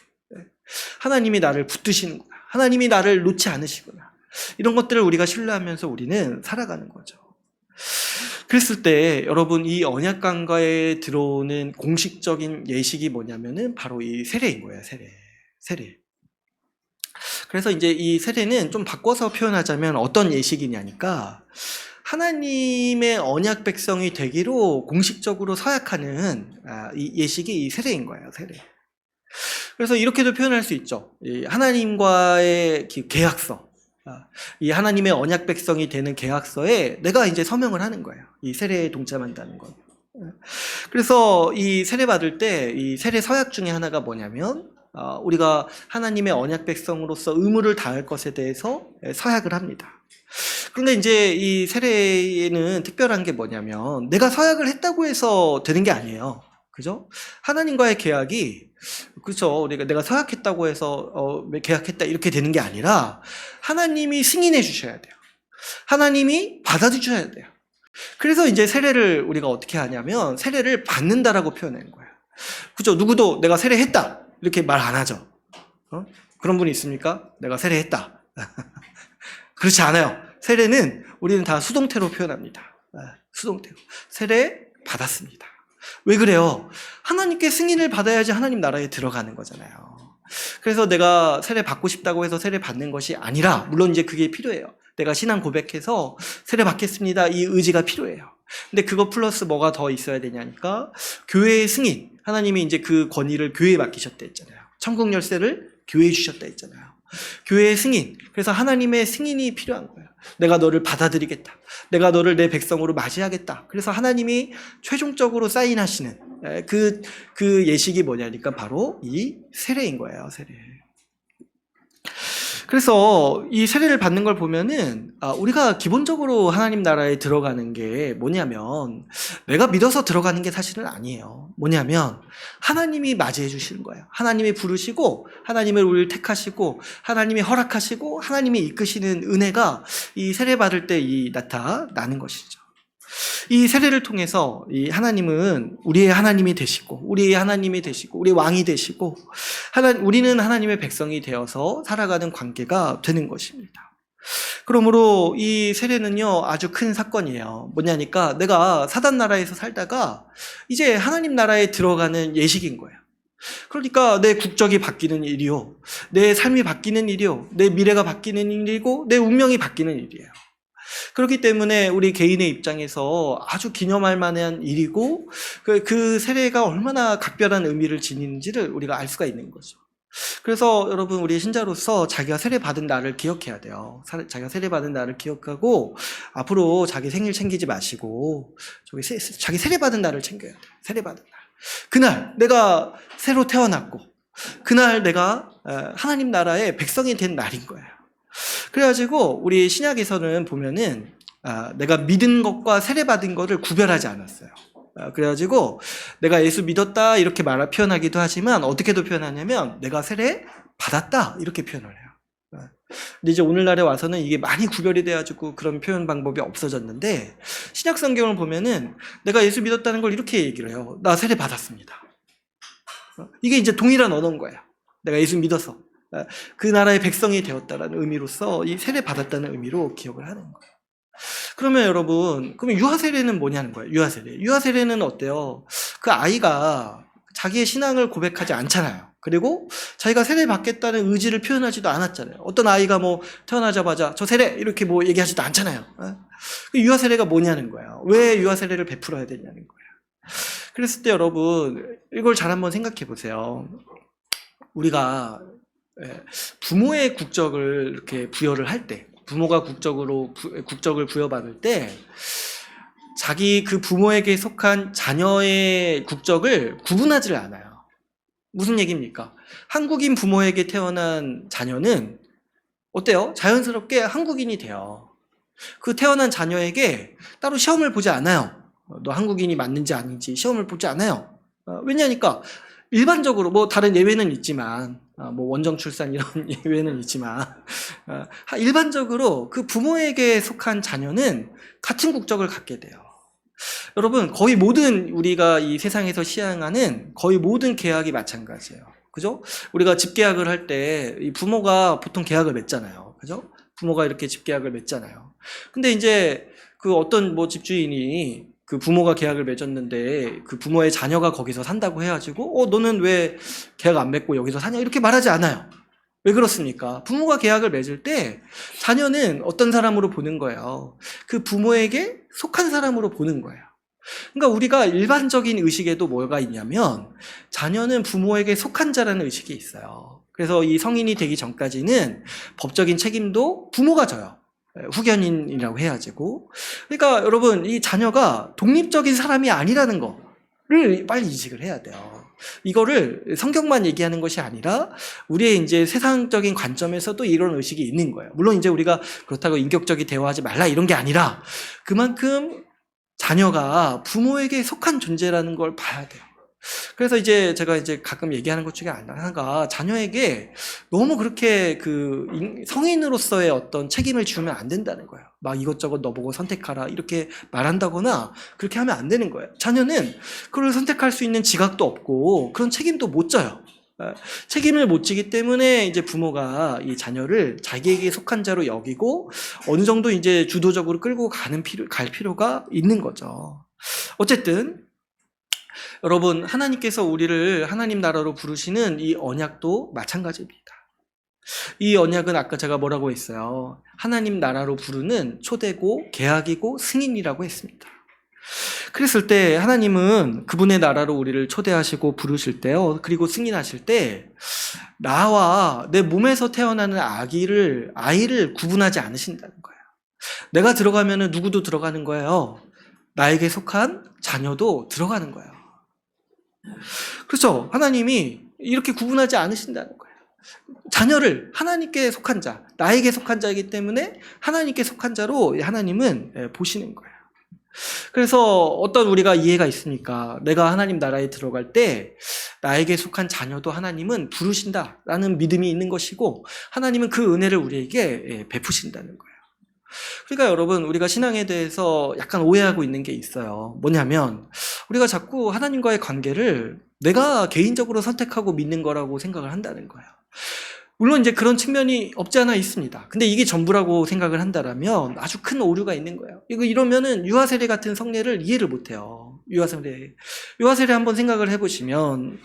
하나님이 나를 붙드시는구나. 하나님이 나를 놓지 않으시구나. 이런 것들을 우리가 신뢰하면서 우리는 살아가는 거죠. 그랬을 때 여러분 이 언약관계에 들어오는 공식적인 예식이 뭐냐면은 바로 이 세례인 거예요. 세례. 그래서 이제 이 세례는 좀 바꿔서 표현하자면 어떤 예식이냐니까 하나님의 언약 백성이 되기로 공식적으로 서약하는 이 예식이 이 세례인 거예요, 세례. 그래서 이렇게도 표현할 수 있죠. 이 하나님과의 계약서, 이 하나님의 언약 백성이 되는 계약서에 내가 이제 서명을 하는 거예요. 이 세례에 동참한다는 건. 그래서 이 세례 받을 때 이 세례 서약 중에 하나가 뭐냐면 우리가 하나님의 언약 백성으로서 의무를 다할 것에 대해서 서약을 합니다. 그런데 이제 이 세례에는 특별한 게 뭐냐면 내가 서약을 했다고 해서 되는 게 아니에요. 그죠? 하나님과의 계약이 그렇죠. 내가 서약했다고 해서 계약했다 이렇게 되는 게 아니라 하나님이 승인해 주셔야 돼요. 하나님이 받아주셔야 돼요. 그래서 이제 세례를 우리가 어떻게 하냐면 세례를 받는다라고 표현하는 거예요. 그죠? 누구도 내가 세례했다 이렇게 말 안 하죠. 그런 분이 있습니까? 내가 세례했다. 그렇지 않아요. 세례는 우리는 다 수동태로 표현합니다. 수동태로. 세례 받았습니다. 왜 그래요? 하나님께 승인을 받아야지 하나님 나라에 들어가는 거잖아요. 그래서 내가 세례 받고 싶다고 해서 세례 받는 것이 아니라, 물론 이제 그게 필요해요. 내가 신앙 고백해서 세례 받겠습니다. 이 의지가 필요해요. 근데 그거 플러스 뭐가 더 있어야 되냐니까, 교회의 승인. 하나님이 이제 그 권위를 교회에 맡기셨다 했잖아요. 천국 열쇠를 교회에 주셨다 했잖아요. 교회의 승인. 그래서 하나님의 승인이 필요한 거예요. 내가 너를 받아들이겠다. 내가 너를 내 백성으로 맞이하겠다. 그래서 하나님이 최종적으로 사인하시는 그 예식이 뭐냐니까 바로 이 세례인 거예요. 세례. 그래서 이 세례를 받는 걸 보면은 우리가 기본적으로 하나님 나라에 들어가는 게 뭐냐면 내가 믿어서 들어가는 게 사실은 아니에요. 뭐냐면 하나님이 맞이해 주시는 거예요. 하나님이 부르시고 하나님을 우리를 택하시고 하나님이 허락하시고 하나님이 이끄시는 은혜가 이 세례 받을 때 나타나는 것이죠. 이 세례를 통해서 이 하나님은 우리의 하나님이 되시고 우리의 하나님이 되시고 우리의 왕이 되시고 우리는 하나님의 백성이 되어서 살아가는 관계가 되는 것입니다. 그러므로 이 세례는요 아주 큰 사건이에요. 뭐냐니까 내가 사단 나라에서 살다가 이제 하나님 나라에 들어가는 예식인 거예요. 그러니까 내 국적이 바뀌는 일이요, 내 삶이 바뀌는 일이요, 내 미래가 바뀌는 일이고 내 운명이 바뀌는 일이에요. 그렇기 때문에 우리 개인의 입장에서 아주 기념할 만한 일이고 그 세례가 얼마나 각별한 의미를 지니는지를 우리가 알 수가 있는 거죠. 그래서 여러분 우리 신자로서 자기가 세례 받은 날을 기억해야 돼요. 자기가 세례 받은 날을 기억하고 앞으로 자기 생일 챙기지 마시고 자기 세례 받은 날을 챙겨야 돼요. 세례 받은 날. 그날 내가 새로 태어났고 그날 내가 하나님 나라의 백성이 된 날인 거예요. 그래가지고 우리 신약에서는 보면은 내가 믿은 것과 세례받은 것을 구별하지 않았어요. 그래가지고 내가 예수 믿었다 이렇게 표현하기도 하지만 어떻게도 표현하냐면 내가 세례 받았다 이렇게 표현을 해요. 근데 이제 오늘날에 와서는 이게 많이 구별이 돼가지고 그런 표현 방법이 없어졌는데 신약 성경을 보면은 내가 예수 믿었다는 걸 이렇게 얘기를 해요. 나 세례 받았습니다. 이게 이제 동일한 언어인 거예요. 내가 예수 믿어서 그 나라의 백성이 되었다라는 의미로서 이 세례 받았다는 의미로 기억을 하는 거예요. 그러면 여러분, 그러면 유아세례는 뭐냐는 거예요. 유아세례는 어때요? 그 아이가 자기의 신앙을 고백하지 않잖아요. 그리고 자기가 세례 받겠다는 의지를 표현하지도 않았잖아요. 어떤 아이가 뭐 태어나자마자 저 세례 이렇게 뭐 얘기하지도 않잖아요. 유아세례가 뭐냐는 거예요. 왜 유아세례를 베풀어야 되냐는 거예요. 그랬을 때 여러분 이걸 잘 한번 생각해 보세요. 우리가 부모의 국적을 이렇게 부여를 할 때, 부모가 국적을 부여받을 때 자기 그 부모에게 속한 자녀의 국적을 구분하지를 않아요. 무슨 얘기입니까? 한국인 부모에게 태어난 자녀는 어때요? 자연스럽게 한국인이 돼요. 그 태어난 자녀에게 따로 시험을 보지 않아요. 너 한국인이 맞는지 아닌지 시험을 보지 않아요. 왜냐니까 일반적으로 뭐 다른 예외는 있지만 뭐 원정 출산 이런 예외는 있지만 일반적으로 그 부모에게 속한 자녀는 같은 국적을 갖게 돼요. 여러분 거의 모든 우리가 이 세상에서 시행하는 거의 모든 계약이 마찬가지예요. 그죠? 우리가 집계약을 할 때 이 부모가 보통 계약을 맺잖아요. 그죠? 부모가 이렇게 집계약을 맺잖아요. 근데 이제 그 어떤 뭐 집주인이 그 부모가 계약을 맺었는데 그 부모의 자녀가 거기서 산다고 해가지고 너는 왜 계약 안 맺고 여기서 사냐 이렇게 말하지 않아요. 왜 그렇습니까? 부모가 계약을 맺을 때 자녀는 어떤 사람으로 보는 거예요? 그 부모에게 속한 사람으로 보는 거예요. 그러니까 우리가 일반적인 의식에도 뭐가 있냐면 자녀는 부모에게 속한 자라는 의식이 있어요. 그래서 이 성인이 되기 전까지는 법적인 책임도 부모가 져요. 후견인이라고 해야 되고. 그러니까 여러분, 이 자녀가 독립적인 사람이 아니라는 거를 빨리 인식을 해야 돼요. 이거를 성경만 얘기하는 것이 아니라 우리의 이제 세상적인 관점에서도 이런 의식이 있는 거예요. 물론 이제 우리가 그렇다고 인격적인 대화하지 말라 이런 게 아니라 그만큼 자녀가 부모에게 속한 존재라는 걸 봐야 돼요. 그래서 이제 제가 이제 가끔 얘기하는 것 중에 하나가 자녀에게 너무 그렇게 그 성인으로서의 어떤 책임을 지우면 안 된다는 거예요. 막 이것저것 너 보고 선택하라 이렇게 말한다거나 그렇게 하면 안 되는 거예요. 자녀는 그걸 선택할 수 있는 지각도 없고 그런 책임도 못 져요. 책임을 못 지기 때문에 이제 부모가 이 자녀를 자기에게 속한 자로 여기고 어느 정도 이제 주도적으로 끌고 갈 필요가 있는 거죠. 어쨌든 여러분, 하나님께서 우리를 하나님 나라로 부르시는 이 언약도 마찬가지입니다. 이 언약은 아까 제가 뭐라고 했어요? 하나님 나라로 부르는 초대고 계약이고 승인이라고 했습니다. 그랬을 때 하나님은 그분의 나라로 우리를 초대하시고 부르실 때요, 그리고 승인하실 때 나와 내 몸에서 태어나는 아이를 구분하지 않으신다는 거예요. 내가 들어가면 누구도 들어가는 거예요. 나에게 속한 자녀도 들어가는 거예요. 그렇죠? 하나님이 이렇게 구분하지 않으신다는 거예요. 자녀를 하나님께 속한 자, 나에게 속한 자이기 때문에 하나님께 속한 자로 하나님은 보시는 거예요. 그래서 어떤 우리가 이해가 있으니까 내가 하나님 나라에 들어갈 때 나에게 속한 자녀도 하나님은 부르신다라는 믿음이 있는 것이고 하나님은 그 은혜를 우리에게 베푸신다는 거예요. 그러니까 여러분, 우리가 신앙에 대해서 약간 오해하고 있는 게 있어요. 뭐냐면 우리가 자꾸 하나님과의 관계를 내가 개인적으로 선택하고 믿는 거라고 생각을 한다는 거예요. 물론 이제 그런 측면이 없지 않아 있습니다. 근데 이게 전부라고 생각을 한다라면 아주 큰 오류가 있는 거예요. 이러면은 유아세례 같은 성례를 이해를 못 해요. 유아세례 한번 생각을 해보시면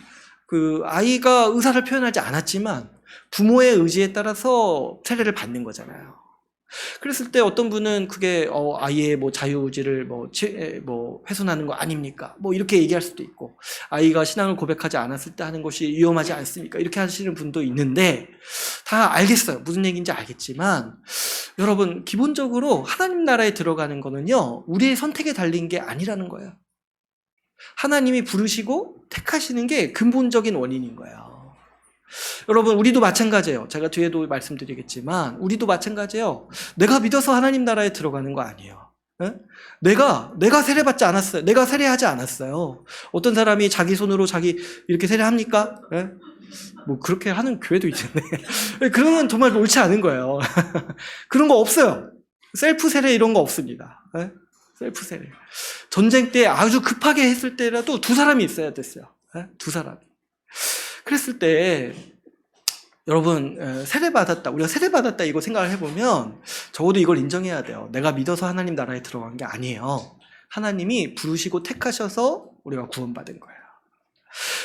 그 아이가 의사를 표현하지 않았지만 부모의 의지에 따라서 세례를 받는 거잖아요. 그랬을 때 어떤 분은 그게 아이의 뭐 자유의지를 훼손하는 거 아닙니까? 뭐 이렇게 얘기할 수도 있고, 아이가 신앙을 고백하지 않았을 때 하는 것이 위험하지 않습니까? 이렇게 하시는 분도 있는데 다 알겠어요. 무슨 얘기인지 알겠지만 여러분, 기본적으로 하나님 나라에 들어가는 거는요, 우리의 선택에 달린 게 아니라는 거예요. 하나님이 부르시고 택하시는 게 근본적인 원인인 거예요. 여러분, 우리도 마찬가지예요. 제가 뒤에도 말씀드리겠지만 우리도 마찬가지예요. 내가 믿어서 하나님 나라에 들어가는 거 아니에요. 내가 세례받지 않았어요. 내가 세례하지 않았어요. 어떤 사람이 자기 손으로 자기 이렇게 세례합니까? 뭐 그렇게 하는 교회도 있는데 그런 건 정말 옳지 않은 거예요. 그런 거 없어요. 셀프 세례 이런 거 없습니다. 셀프 세례. 전쟁 때 아주 급하게 했을 때라도 두 사람이 있어야 됐어요. 두 사람이. 그랬을 때 여러분, 우리가 세례받았다 이거 생각을 해보면 적어도 이걸 인정해야 돼요. 내가 믿어서 하나님 나라에 들어간 게 아니에요. 하나님이 부르시고 택하셔서 우리가 구원받은 거예요.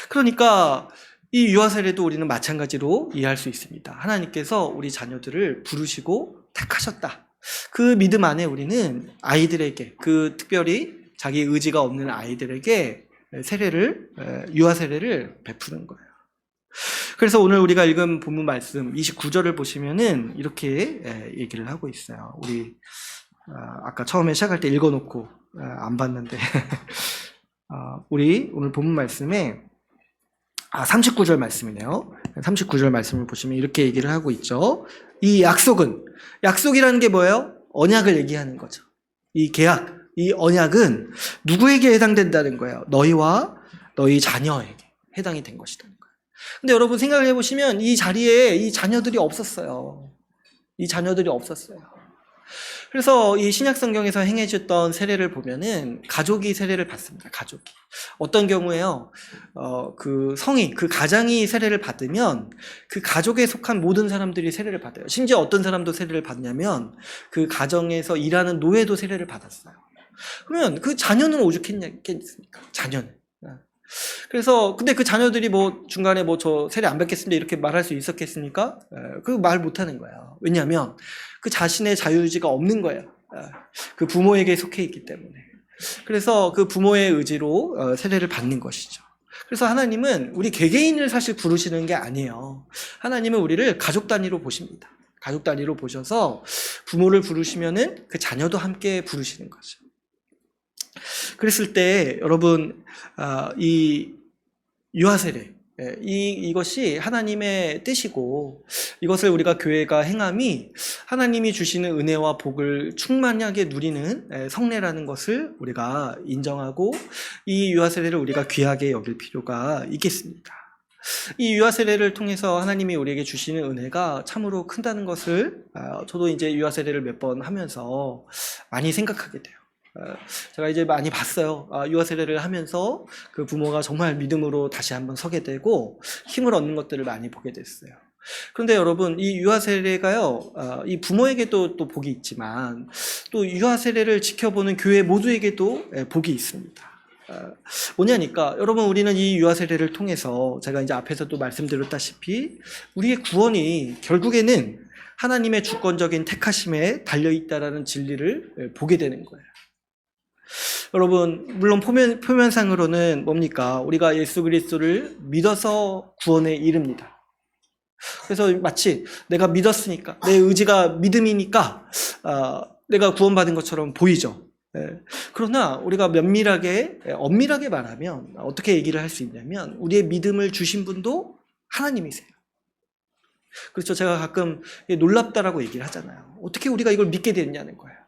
그러니까 이 유아세례도 우리는 마찬가지로 이해할 수 있습니다. 하나님께서 우리 자녀들을 부르시고 택하셨다. 그 믿음 안에 우리는 아이들에게, 특별히 자기 의지가 없는 아이들에게 유아세례를 베푸는 거예요. 그래서 오늘 우리가 읽은 본문 말씀 29절을 보시면은 이렇게 얘기를 하고 있어요. 우리 아까 처음에 시작할 때 읽어놓고 안 봤는데 우리 오늘 본문 말씀에 39절 말씀이네요. 39절 말씀을 보시면 이렇게 얘기를 하고 있죠. 이 약속이라는 게 뭐예요? 언약을 얘기하는 거죠. 이 계약, 이 언약은 누구에게 해당된다는 거예요? 너희와 너희 자녀에게 해당이 된 것이다. 근데 여러분 생각을 해보시면 이 자리에 이 자녀들이 없었어요. 그래서 이 신약성경에서 행해졌던 세례를 보면은 가족이 세례를 받습니다. 가족이. 어떤 경우에요, 그 가장이 세례를 받으면 그 가족에 속한 모든 사람들이 세례를 받아요. 심지어 어떤 사람도 세례를 받냐면 그 가정에서 일하는 노예도 세례를 받았어요. 그러면 그 자녀는 오죽했겠습니까? 자녀는. 그래서 근데 그 자녀들이 뭐 중간에 뭐 저 세례 안 받겠습니다 이렇게 말할 수 있었겠습니까? 그 말 못하는 거예요. 왜냐하면 그 자신의 자유의지가 없는 거예요. 그 부모에게 속해 있기 때문에. 그래서 그 부모의 의지로 세례를 받는 것이죠. 그래서 하나님은 우리 개개인을 사실 부르시는 게 아니에요. 하나님은 우리를 가족 단위로 보십니다. 가족 단위로 보셔서 부모를 부르시면은 그 자녀도 함께 부르시는 거죠. 그랬을 때 여러분 이 유아세례 이것이 하나님의 뜻이고 이것을 우리가 교회가 행함이 하나님이 주시는 은혜와 복을 충만하게 누리는 성례라는 것을 우리가 인정하고 이 유아세례를 우리가 귀하게 여길 필요가 있겠습니다. 이 유아세례를 통해서 하나님이 우리에게 주시는 은혜가 참으로 큰다는 것을 저도 이제 유아세례를 몇 번 하면서 많이 생각하게 돼요. 제가 이제 많이 봤어요. 유아세례를 하면서 그 부모가 정말 믿음으로 다시 한번 서게 되고 힘을 얻는 것들을 많이 보게 됐어요. 그런데 여러분 이 유아세례가요 이 부모에게도 또 복이 있지만 또 유아세례를 지켜보는 교회 모두에게도 복이 있습니다. 뭐냐니까 여러분 우리는 이 유아세례를 통해서 제가 이제 앞에서도 말씀드렸다시피 우리의 구원이 결국에는 하나님의 주권적인 택하심에 달려있다라는 진리를 보게 되는 거예요. 여러분 물론 표면상으로는 뭡니까? 우리가 예수 그리스도를 믿어서 구원에 이릅니다. 그래서 마치 내가 믿었으니까 내 의지가 믿음이니까 내가 구원받은 것처럼 보이죠. 그러나 우리가 엄밀하게 말하면 어떻게 얘기를 할 수 있냐면 우리의 믿음을 주신 분도 하나님이세요. 그렇죠. 제가 가끔 놀랍다라고 얘기를 하잖아요. 어떻게 우리가 이걸 믿게 됐냐는 거예요.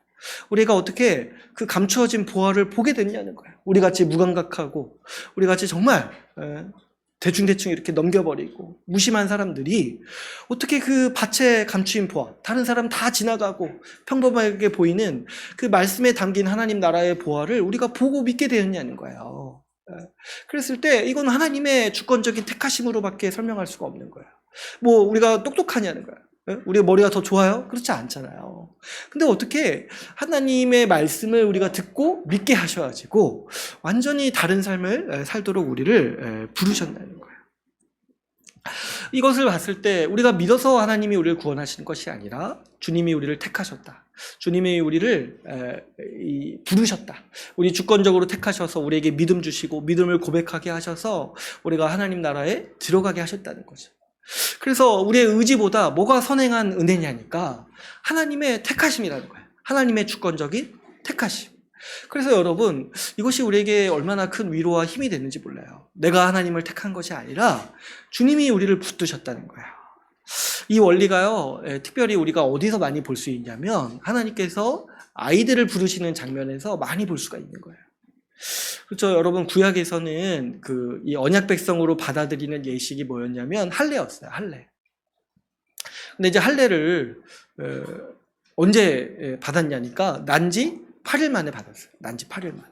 우리가 어떻게 그 감추어진 보화를 보게 됐냐는 거예요. 우리같이 무감각하고 우리같이 정말 대충대충 이렇게 넘겨버리고 무심한 사람들이 어떻게 그 밭에 감추인 보화, 다른 사람 다 지나가고 평범하게 보이는 그 말씀에 담긴 하나님 나라의 보화를 우리가 보고 믿게 되었냐는 거예요. 그랬을 때 이건 하나님의 주권적인 택하심으로밖에 설명할 수가 없는 거예요. 뭐 우리가 똑똑하냐는 거예요. 우리의 머리가 더 좋아요? 그렇지 않잖아요. 근데 어떻게 하나님의 말씀을 우리가 듣고 믿게 하셔가지고 완전히 다른 삶을 살도록 우리를 부르셨다는 거예요. 이것을 봤을 때 우리가 믿어서 하나님이 우리를 구원하시는 것이 아니라 주님이 우리를 택하셨다. 주님이 우리를 부르셨다. 우리 주권적으로 택하셔서 우리에게 믿음 주시고 믿음을 고백하게 하셔서 우리가 하나님 나라에 들어가게 하셨다는 거죠. 그래서 우리의 의지보다 뭐가 선행한 은혜냐니까 하나님의 택하심이라는 거예요. 하나님의 주권적인 택하심. 그래서 여러분 이것이 우리에게 얼마나 큰 위로와 힘이 되는지 몰라요. 내가 하나님을 택한 것이 아니라 주님이 우리를 붙드셨다는 거예요. 이 원리가요 특별히 우리가 어디서 많이 볼 수 있냐면 하나님께서 아이들을 부르시는 장면에서 많이 볼 수가 있는 거예요. 그렇죠. 여러분 구약에서는 이 언약 백성으로 받아들이는 예식이 뭐였냐면 할례였어요. 할례. 근데 이제 할례를 언제 받았냐니까 난지 8일 만에 받았어요. 난지 8일 만에.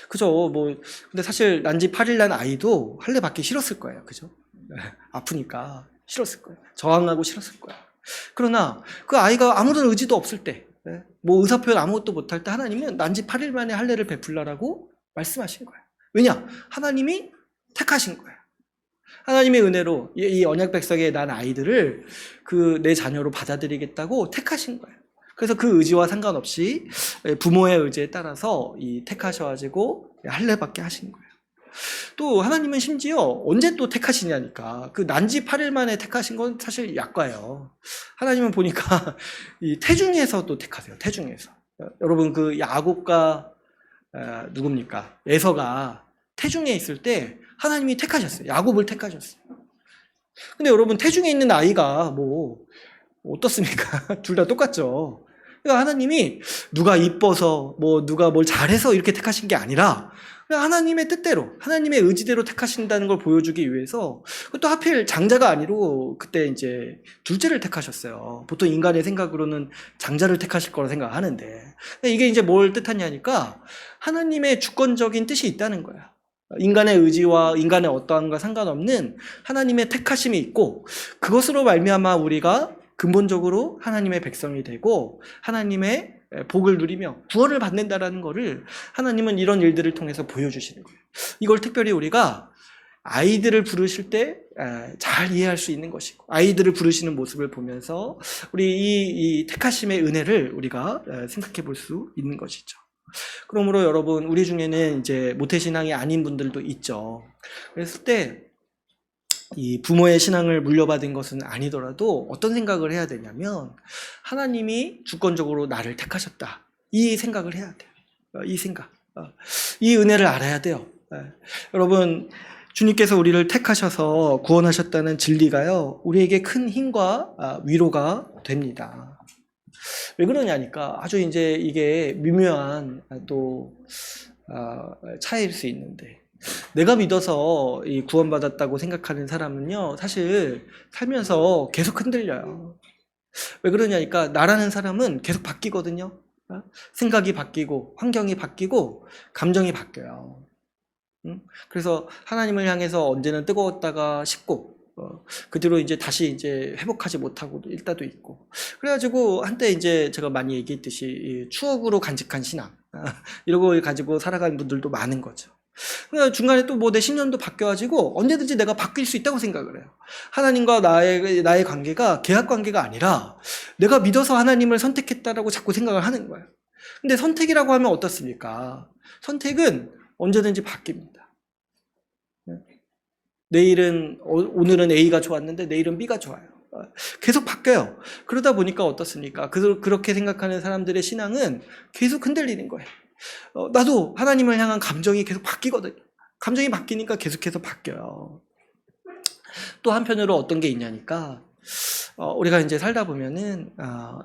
그죠. 근데 사실 난지 8일 난 아이도 할례 받기 싫었을 거예요. 그죠. 아프니까 싫었을 거예요. 저항하고 싫었을 거예요. 그러나 그 아이가 아무런 의지도 없을 때 뭐 의사표현 아무것도 못할 때 하나님은 난지 8일 만에 할례를 베풀라라고 말씀하신 거예요. 왜냐? 하나님이 택하신 거예요. 하나님의 은혜로 이 언약 백성의 난 아이들을 내 자녀로 받아들이겠다고 택하신 거예요. 그래서 그 의지와 상관없이 부모의 의지에 따라서 택하셔가지고 할례 받게 하신 거예요. 또 하나님은 심지어 언제 또 택하시냐니까 그 난지 8일 만에 택하신 건 사실 약과예요. 하나님은 보니까 이 태중에서 또 택하세요. 태중에서. 여러분 그 야곱과 누굽니까? 에서가 태중에 있을 때 하나님이 택하셨어요. 야곱을 택하셨어요. 근데 여러분 태중에 있는 아이가 뭐 어떻습니까? 둘 다 똑같죠. 그러니까 하나님이 누가 이뻐서 누가 뭘 잘해서 이렇게 택하신 게 아니라 하나님의 뜻대로 하나님의 의지대로 택하신다는 걸 보여주기 위해서 또 하필 장자가 아니고 그때 이제 둘째를 택하셨어요. 보통 인간의 생각으로는 장자를 택하실 거라 생각하는데 이게 이제 뭘 뜻하냐니까 하나님의 주권적인 뜻이 있다는 거야. 인간의 의지와 인간의 어떠함과 상관없는 하나님의 택하심이 있고 그것으로 말미암아 우리가 근본적으로 하나님의 백성이 되고 하나님의 복을 누리며 구원을 받는다라는 거를 하나님은 이런 일들을 통해서 보여주시는 거예요. 이걸 특별히 우리가 아이들을 부르실 때 잘 이해할 수 있는 것이고, 아이들을 부르시는 모습을 보면서 우리 이 택하심의 은혜를 우리가 생각해 볼 수 있는 것이죠. 그러므로 여러분, 우리 중에는 이제 모태신앙이 아닌 분들도 있죠. 그랬을 때 이 부모의 신앙을 물려받은 것은 아니더라도 어떤 생각을 해야 되냐면, 하나님이 주권적으로 나를 택하셨다, 이 생각을 해야 돼요. 이 생각, 이 은혜를 알아야 돼요. 여러분, 주님께서 우리를 택하셔서 구원하셨다는 진리가요, 우리에게 큰 힘과 위로가 됩니다. 왜 그러냐니까, 아주 이제 이게 미묘한 또 차이일 수 있는데, 내가 믿어서 이 구원받았다고 생각하는 사람은요, 사실 살면서 계속 흔들려요. 왜 그러냐니까, 나라는 사람은 계속 바뀌거든요. 생각이 바뀌고, 환경이 바뀌고, 감정이 바뀌어요. 그래서 하나님을 향해서 언제는 뜨거웠다가 식고, 그 뒤로 이제 다시 이제 회복하지 못하고 일 때도 있고. 그래가지고 한때 이제 제가 많이 얘기했듯이 추억으로 간직한 신앙, 이런 걸 가지고 살아가는 분들도 많은 거죠. 그러니까 중간에 또 뭐 내 신념도 바뀌어가지고 언제든지 내가 바뀔 수 있다고 생각을 해요. 하나님과 나의 관계가 계약 관계가 아니라 내가 믿어서 하나님을 선택했다라고 자꾸 생각을 하는 거예요. 근데 선택이라고 하면 어떻습니까? 선택은 언제든지 바뀝니다. 오늘은 A가 좋았는데 내일은 B가 좋아요. 계속 바뀌어요. 그러다 보니까 어떻습니까? 그렇게 생각하는 사람들의 신앙은 계속 흔들리는 거예요. 나도 하나님을 향한 감정이 계속 바뀌거든요. 감정이 바뀌니까 계속해서 바뀌어요. 또 한편으로 어떤 게 있냐니까, 우리가 이제 살다 보면은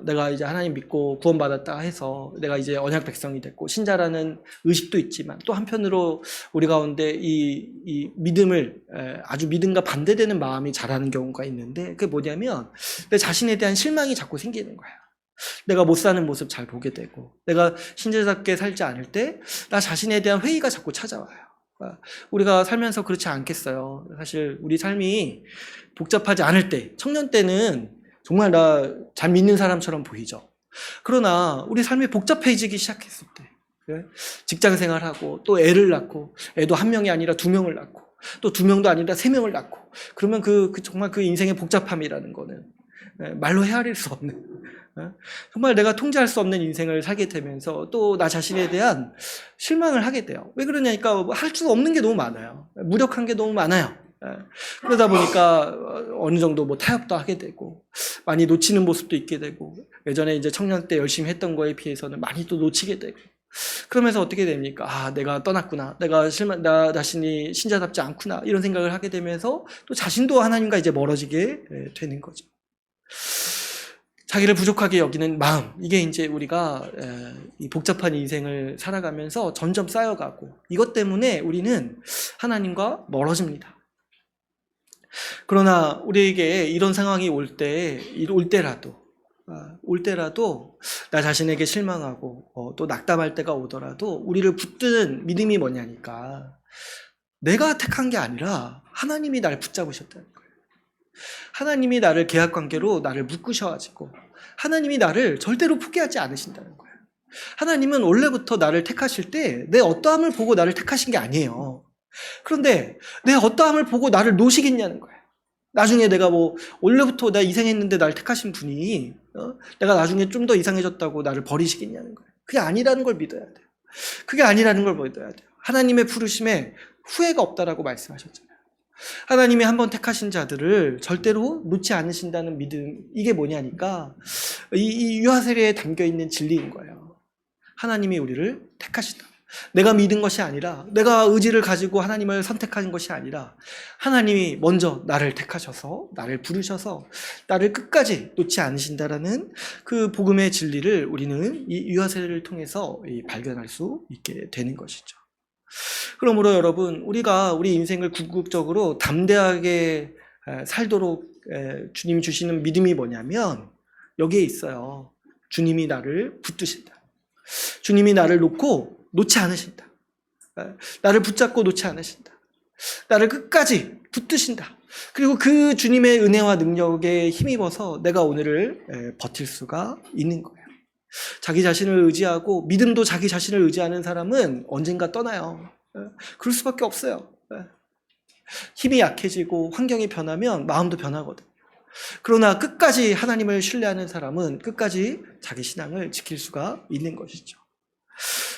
내가 이제 하나님 믿고 구원받았다 해서 내가 이제 언약 백성이 됐고 신자라는 의식도 있지만, 또 한편으로 우리 가운데 이 믿음을 아주 믿음과 반대되는 마음이 자라는 경우가 있는데, 그게 뭐냐면 내 자신에 대한 실망이 자꾸 생기는 거예요. 내가 못 사는 모습 잘 보게 되고, 내가 신자답게 살지 않을 때 나 자신에 대한 회의가 자꾸 찾아와요. 우리가 살면서 그렇지 않겠어요? 사실 우리 삶이 복잡하지 않을 때, 청년 때는 정말 나 잘 믿는 사람처럼 보이죠. 그러나 우리 삶이 복잡해지기 시작했을 때, 직장 생활하고 또 애를 낳고, 애도 한 명이 아니라 두 명을 낳고, 또 두 명도 아니라 세 명을 낳고, 그러면 정말 그 인생의 복잡함이라는 거는 말로 헤아릴 수 없는, 정말 내가 통제할 수 없는 인생을 살게 되면서 또 나 자신에 대한 실망을 하게 돼요. 왜 그러냐니까 할 수 없는 게 너무 많아요. 무력한 게 너무 많아요. 그러다 보니까 어느 정도 뭐 타협도 하게 되고, 많이 놓치는 모습도 있게 되고, 예전에 이제 청년 때 열심히 했던 거에 비해서는 많이 또 놓치게 되고, 그러면서 어떻게 됩니까? 내가 떠났구나, 나 자신이 신자답지 않구나, 이런 생각을 하게 되면서 또 자신도 하나님과 이제 멀어지게 되는 거죠. 자기를 부족하게 여기는 마음, 이게 이제 우리가 이 복잡한 인생을 살아가면서 점점 쌓여가고, 이것 때문에 우리는 하나님과 멀어집니다. 그러나 우리에게 이런 상황이 올 때라도 나 자신에게 실망하고 또 낙담할 때가 오더라도 우리를 붙드는 믿음이 뭐냐니까, 내가 택한 게 아니라 하나님이 나를 붙잡으셨다는 거예요. 하나님이 나를 계약관계로 나를 묶으셔가지고 하나님이 나를 절대로 포기하지 않으신다는 거예요. 하나님은 원래부터 나를 택하실 때 내 어떠함을 보고 나를 택하신 게 아니에요. 그런데 내 어떠함을 보고 나를 놓으시겠냐는 거예요. 나중에 내가 원래부터 내가 이상했는데 나를 택하신 분이 내가 나중에 좀 더 이상해졌다고 나를 버리시겠냐는 거예요. 그게 아니라는 걸 믿어야 돼요. 그게 아니라는 걸 믿어야 돼요. 하나님의 부르심에 후회가 없다라고 말씀하셨잖아요. 하나님이 한번 택하신 자들을 절대로 놓지 않으신다는 믿음, 이게 뭐냐니까 이 유아세례에 담겨있는 진리인 거예요. 하나님이 우리를 택하시다. 내가 믿은 것이 아니라, 내가 의지를 가지고 하나님을 선택하는 것이 아니라, 하나님이 먼저 나를 택하셔서 나를 부르셔서 나를 끝까지 놓지 않으신다라는 그 복음의 진리를 우리는 이 유아세례를 통해서 발견할 수 있게 되는 것이죠. 그러므로 여러분, 우리가 우리 인생을 궁극적으로 담대하게 살도록 주님이 주시는 믿음이 뭐냐면 여기에 있어요. 주님이 나를 붙드신다. 주님이 나를 놓지 않으신다. 나를 붙잡고 놓지 않으신다. 나를 끝까지 붙드신다. 그리고 그 주님의 은혜와 능력에 힘입어서 내가 오늘을 버틸 수가 있는 거예요. 자기 자신을 의지하고 믿음도 자기 자신을 의지하는 사람은 언젠가 떠나요. 그럴 수밖에 없어요. 힘이 약해지고 환경이 변하면 마음도 변하거든요. 그러나 끝까지 하나님을 신뢰하는 사람은 끝까지 자기 신앙을 지킬 수가 있는 것이죠.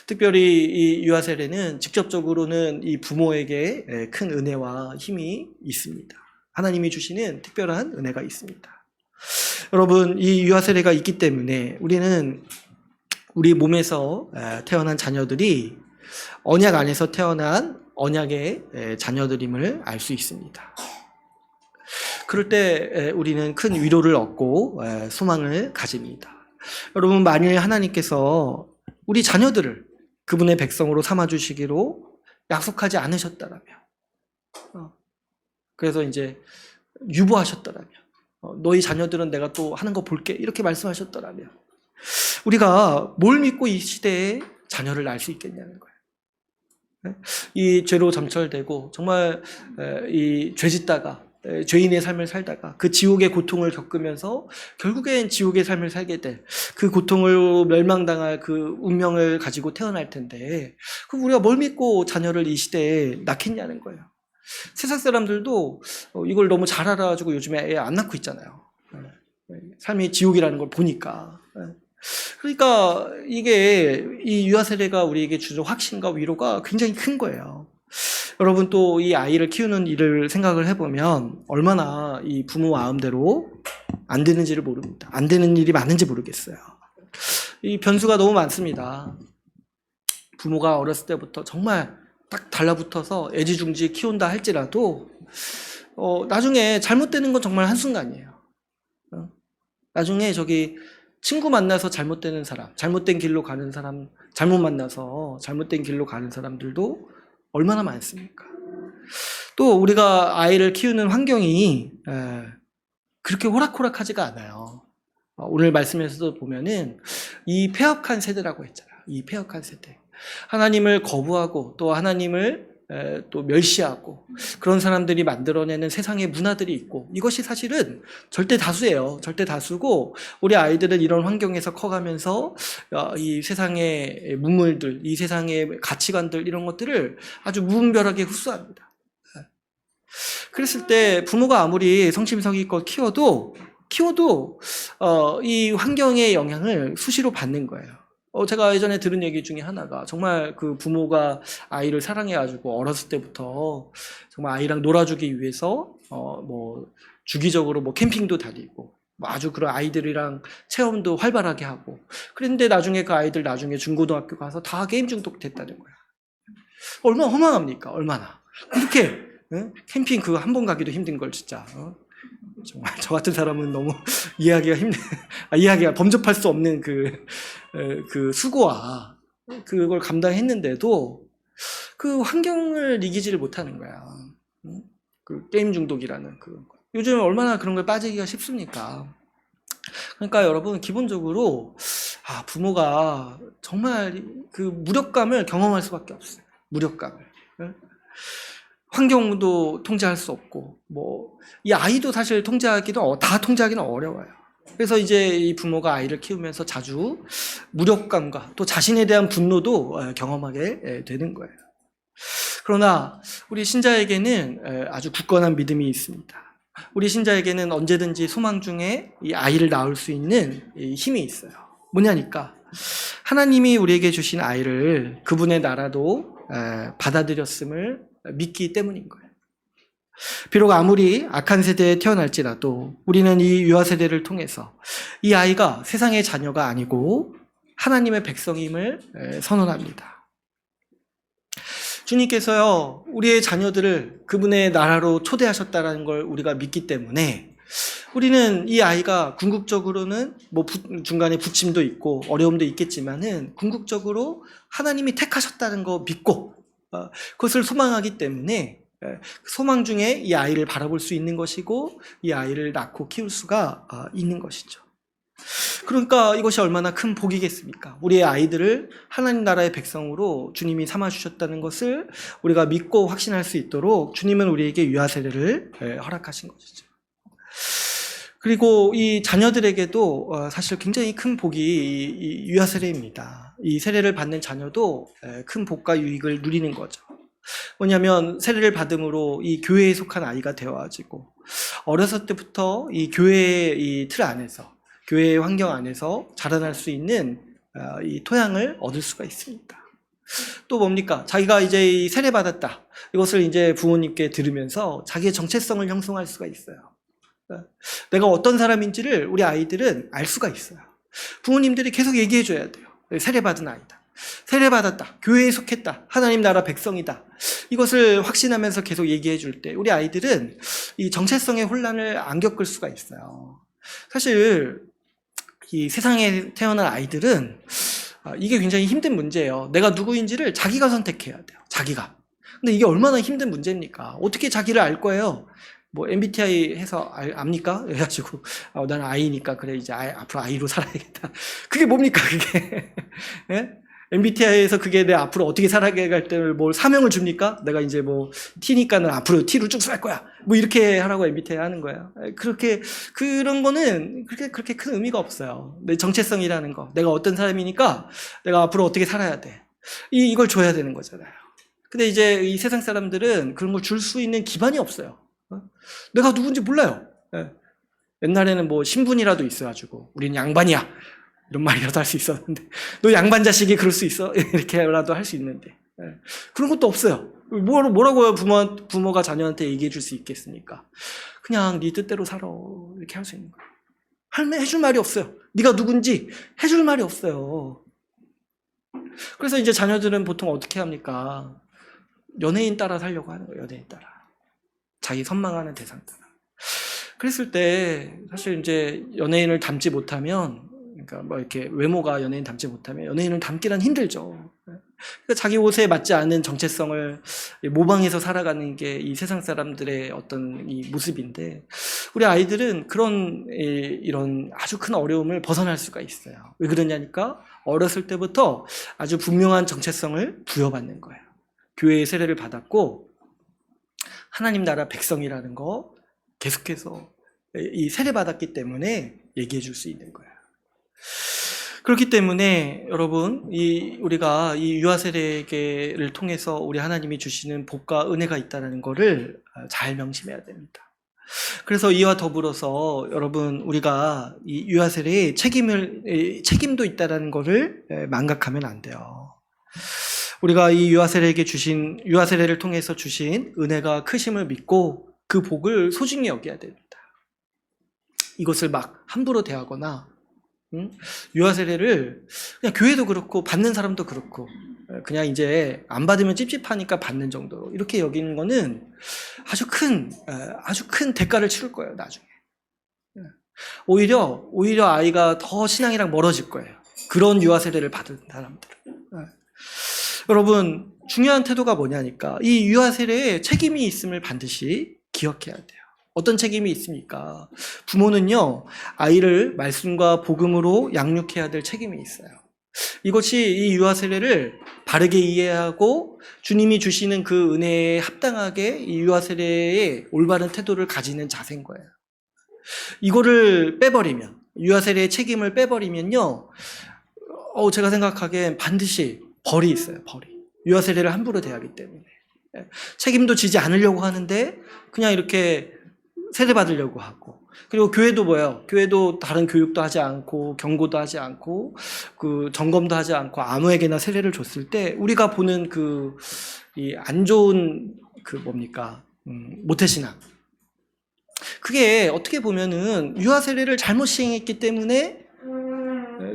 특별히 이 유아 세례는 직접적으로는 이 부모에게 큰 은혜와 힘이 있습니다. 하나님이 주시는 특별한 은혜가 있습니다. 여러분, 이 유아 세례가 있기 때문에 우리는 우리 몸에서 태어난 자녀들이 언약 안에서 태어난 언약의 자녀들임을 알 수 있습니다. 그럴 때 우리는 큰 위로를 얻고 소망을 가집니다. 여러분, 만일 하나님께서 우리 자녀들을 그분의 백성으로 삼아주시기로 약속하지 않으셨다라면, 그래서 이제 유보하셨더라면, 너희 자녀들은 내가 또 하는 거 볼게, 이렇게 말씀하셨더라면 우리가 뭘 믿고 이 시대에 자녀를 낳을 수 있겠냐는 거예요. 이 죄로 점철되고 정말 이 죄짓다가 죄인의 삶을 살다가 그 지옥의 고통을 겪으면서 결국엔 지옥의 삶을 살게 될 그 고통을 멸망당할 그 운명을 가지고 태어날 텐데, 그럼 우리가 뭘 믿고 자녀를 이 시대에 낳겠냐는 거예요. 세상 사람들도 이걸 너무 잘 알아가지고 요즘에 애 안 낳고 있잖아요. 삶이 지옥이라는 걸 보니까. 그러니까 이게 이 유아 세례가 우리에게 주는 확신과 위로가 굉장히 큰 거예요. 여러분, 또 이 아이를 키우는 일을 생각을 해보면 얼마나 이 부모 마음대로 안 되는지를 모릅니다. 안 되는 일이 많은지 모르겠어요. 이 변수가 너무 많습니다. 부모가 어렸을 때부터 정말 딱 달라붙어서 애지중지 키운다 할지라도 나중에 잘못되는 건 정말 한순간이에요. 나중에 저기 친구 만나서 잘못되는 사람, 잘못된 길로 가는 사람, 잘못 만나서 잘못된 길로 가는 사람들도 얼마나 많습니까? 또 우리가 아이를 키우는 환경이 그렇게 호락호락하지가 않아요. 오늘 말씀에서도 보면은 이 패역한 세대라고 했잖아요. 이 패역한 세대. 하나님을 거부하고 또 하나님을 또 멸시하고 그런 사람들이 만들어내는 세상의 문화들이 있고, 이것이 사실은 절대 다수예요. 절대 다수고, 우리 아이들은 이런 환경에서 커가면서 이 세상의 문물들, 이 세상의 가치관들, 이런 것들을 아주 무분별하게 흡수합니다. 그랬을 때 부모가 아무리 성심성의껏 키워도 이 환경의 영향을 수시로 받는 거예요. 제가 예전에 들은 얘기 중에 하나가, 정말 그 부모가 아이를 사랑해가지고 어렸을 때부터 정말 아이랑 놀아주기 위해서 뭐 주기적으로 뭐 캠핑도 다니고 뭐 아주 그런 아이들이랑 체험도 활발하게 하고, 그런데 나중에 그 아이들 나중에 중고등학교 가서 다 게임 중독 됐다는 거야. 얼마나 허망합니까? 얼마나. 그렇게 캠핑 그 한 번 가기도 힘든 걸 진짜. 정말 저 같은 사람은 너무 이해하기가 범접할 수 없는 그 수고와 그걸 감당했는데도 그 환경을 이기지를 못하는 거야. 그 게임 중독이라는 요즘 얼마나 그런 걸 빠지기가 쉽습니까? 그러니까 여러분, 기본적으로 부모가 정말 그 무력감을 경험할 수밖에 없어요. 무력감을. 환경도 통제할 수 없고, 이 아이도 사실 다 통제하기는 어려워요. 그래서 이제 이 부모가 아이를 키우면서 자주 무력감과 또 자신에 대한 분노도 경험하게 되는 거예요. 그러나 우리 신자에게는 아주 굳건한 믿음이 있습니다. 우리 신자에게는 언제든지 소망 중에 이 아이를 낳을 수 있는 힘이 있어요. 뭐냐니까, 하나님이 우리에게 주신 아이를 그분의 나라로 받아들였음을 믿기 때문인 거예요. 비록 아무리 악한 세대에 태어날지라도 우리는 이 유아 세대를 통해서 이 아이가 세상의 자녀가 아니고 하나님의 백성임을 선언합니다. 주님께서요, 우리의 자녀들을 그분의 나라로 초대하셨다는 걸 우리가 믿기 때문에 우리는 이 아이가 궁극적으로는 중간에 부침도 있고 어려움도 있겠지만은 궁극적으로 하나님이 택하셨다는 거 믿고 그것을 소망하기 때문에 소망 중에 이 아이를 바라볼 수 있는 것이고, 이 아이를 낳고 키울 수가 있는 것이죠. 그러니까 이것이 얼마나 큰 복이겠습니까? 우리의 아이들을 하나님 나라의 백성으로 주님이 삼아주셨다는 것을 우리가 믿고 확신할 수 있도록 주님은 우리에게 유아 세례를 허락하신 것이죠. 그리고 이 자녀들에게도 사실 굉장히 큰 복이 이 유아 세례입니다. 이 세례를 받는 자녀도 큰 복과 유익을 누리는 거죠. 뭐냐면 세례를 받음으로 이 교회에 속한 아이가 되어가지고 어렸을 때부터 이 교회의 이 틀 안에서, 교회의 환경 안에서 자라날 수 있는 이 토양을 얻을 수가 있습니다. 또 뭡니까? 자기가 이제 이 세례 받았다, 이것을 이제 부모님께 들으면서 자기의 정체성을 형성할 수가 있어요. 내가 어떤 사람인지를 우리 아이들은 알 수가 있어요. 부모님들이 계속 얘기해 줘야 돼요. 세례 받은 아이다, 세례 받았다, 교회에 속했다, 하나님 나라 백성이다, 이것을 확신하면서 계속 얘기해 줄 때 우리 아이들은 이 정체성의 혼란을 안 겪을 수가 있어요. 사실 이 세상에 태어난 아이들은 이게 굉장히 힘든 문제예요. 내가 누구인지를 자기가 선택해야 돼요. 자기가. 근데 이게 얼마나 힘든 문제입니까? 어떻게 자기를 알 거예요? 뭐 MBTI 해서 압니까? 그래가지고 나는 I니까 그래, 이제 앞으로 I로 살아야겠다. 그게 뭡니까 그게? 예? MBTI에서 그게 내 앞으로 어떻게 살아갈 때 뭘 사명을 줍니까? 내가 이제 뭐 T니까는 앞으로 T로 쭉 살 거야, 뭐 이렇게 하라고 MBTI 하는 거예요. 그렇게, 그런 거는 그렇게 큰 의미가 없어요. 내 정체성이라는 거, 내가 어떤 사람이니까 내가 앞으로 어떻게 살아야 돼, 이걸 줘야 되는 거잖아요. 근데 이제 이 세상 사람들은 그런 걸 줄 수 있는 기반이 없어요. 내가 누군지 몰라요. 옛날에는 뭐 신분이라도 있어가지고 우린 양반이야, 이런 말이라도 할 수 있었는데, 너 양반 자식이 그럴 수 있어? 이렇게라도 할 수 있는데, 그런 것도 없어요. 뭐라고요? 부모가 자녀한테 얘기해 줄 수 있겠습니까? 그냥 네 뜻대로 살아, 이렇게 할 수 있는 거예요. 해줄 말이 없어요. 네가 누군지 해줄 말이 없어요. 그래서 이제 자녀들은 보통 어떻게 합니까? 연예인 따라 살려고 하는 거예요. 연예인 따라, 자기 선망하는 대상 따라. 그랬을 때 사실 이제 연예인을 닮지 못하면, 그러니까 뭐 이렇게 외모가 연예인 닮지 못하면 연예인을 닮기란 힘들죠. 그러니까 자기 옷에 맞지 않는 정체성을 모방해서 살아가는 게 이 세상 사람들의 어떤 이 모습인데, 우리 아이들은 그런 이런 아주 큰 어려움을 벗어날 수가 있어요. 왜 그러냐니까 어렸을 때부터 아주 분명한 정체성을 부여받는 거예요. 교회의 세례를 받았고 하나님 나라 백성이라는 거 계속해서 이 세례 받았기 때문에 얘기해 줄 수 있는 거예요. 그렇기 때문에 여러분, 우리가 이 유아 세례를 통해서 우리 하나님이 주시는 복과 은혜가 있다는 것을 잘 명심해야 됩니다. 그래서 이와 더불어서 여러분, 우리가 이 유아 세례에 책임도 있다는 것을 망각하면 안 돼요. 우리가 이 유아 세례를 통해서 주신 은혜가 크심을 믿고 그 복을 소중히 여겨야 됩니다. 이것을 막 함부로 대하거나, 유아 세례를 그냥 교회도 그렇고 받는 사람도 그렇고 그냥 이제 안 받으면 찝찝하니까 받는 정도로 이렇게 여기는 거는 아주 큰 대가를 치를 거예요, 나중에. 오히려 아이가 더 신앙이랑 멀어질 거예요, 그런 유아 세례를 받은 사람들은. 여러분, 중요한 태도가 뭐냐니까 이 유아 세례에 책임이 있음을 반드시 기억해야 돼요. 어떤 책임이 있습니까? 부모는요, 아이를 말씀과 복음으로 양육해야 될 책임이 있어요. 이것이 이 유아 세례를 바르게 이해하고 주님이 주시는 그 은혜에 합당하게 이 유아 세례의 올바른 태도를 가지는 자세인 거예요. 이거를 빼버리면, 유아 세례의 책임을 빼버리면요, 제가 생각하기엔 반드시 벌이 있어요. 벌이. 유아 세례를 함부로 대하기 때문에 책임도 지지 않으려고 하는데 그냥 이렇게 세례 받으려고 하고, 그리고 교회도 뭐예요? 교회도 다른 교육도 하지 않고 경고도 하지 않고 그 점검도 하지 않고 아무에게나 세례를 줬을 때 우리가 보는 이 안 좋은 모태신앙, 그게 어떻게 보면은 유아 세례를 잘못 시행했기 때문에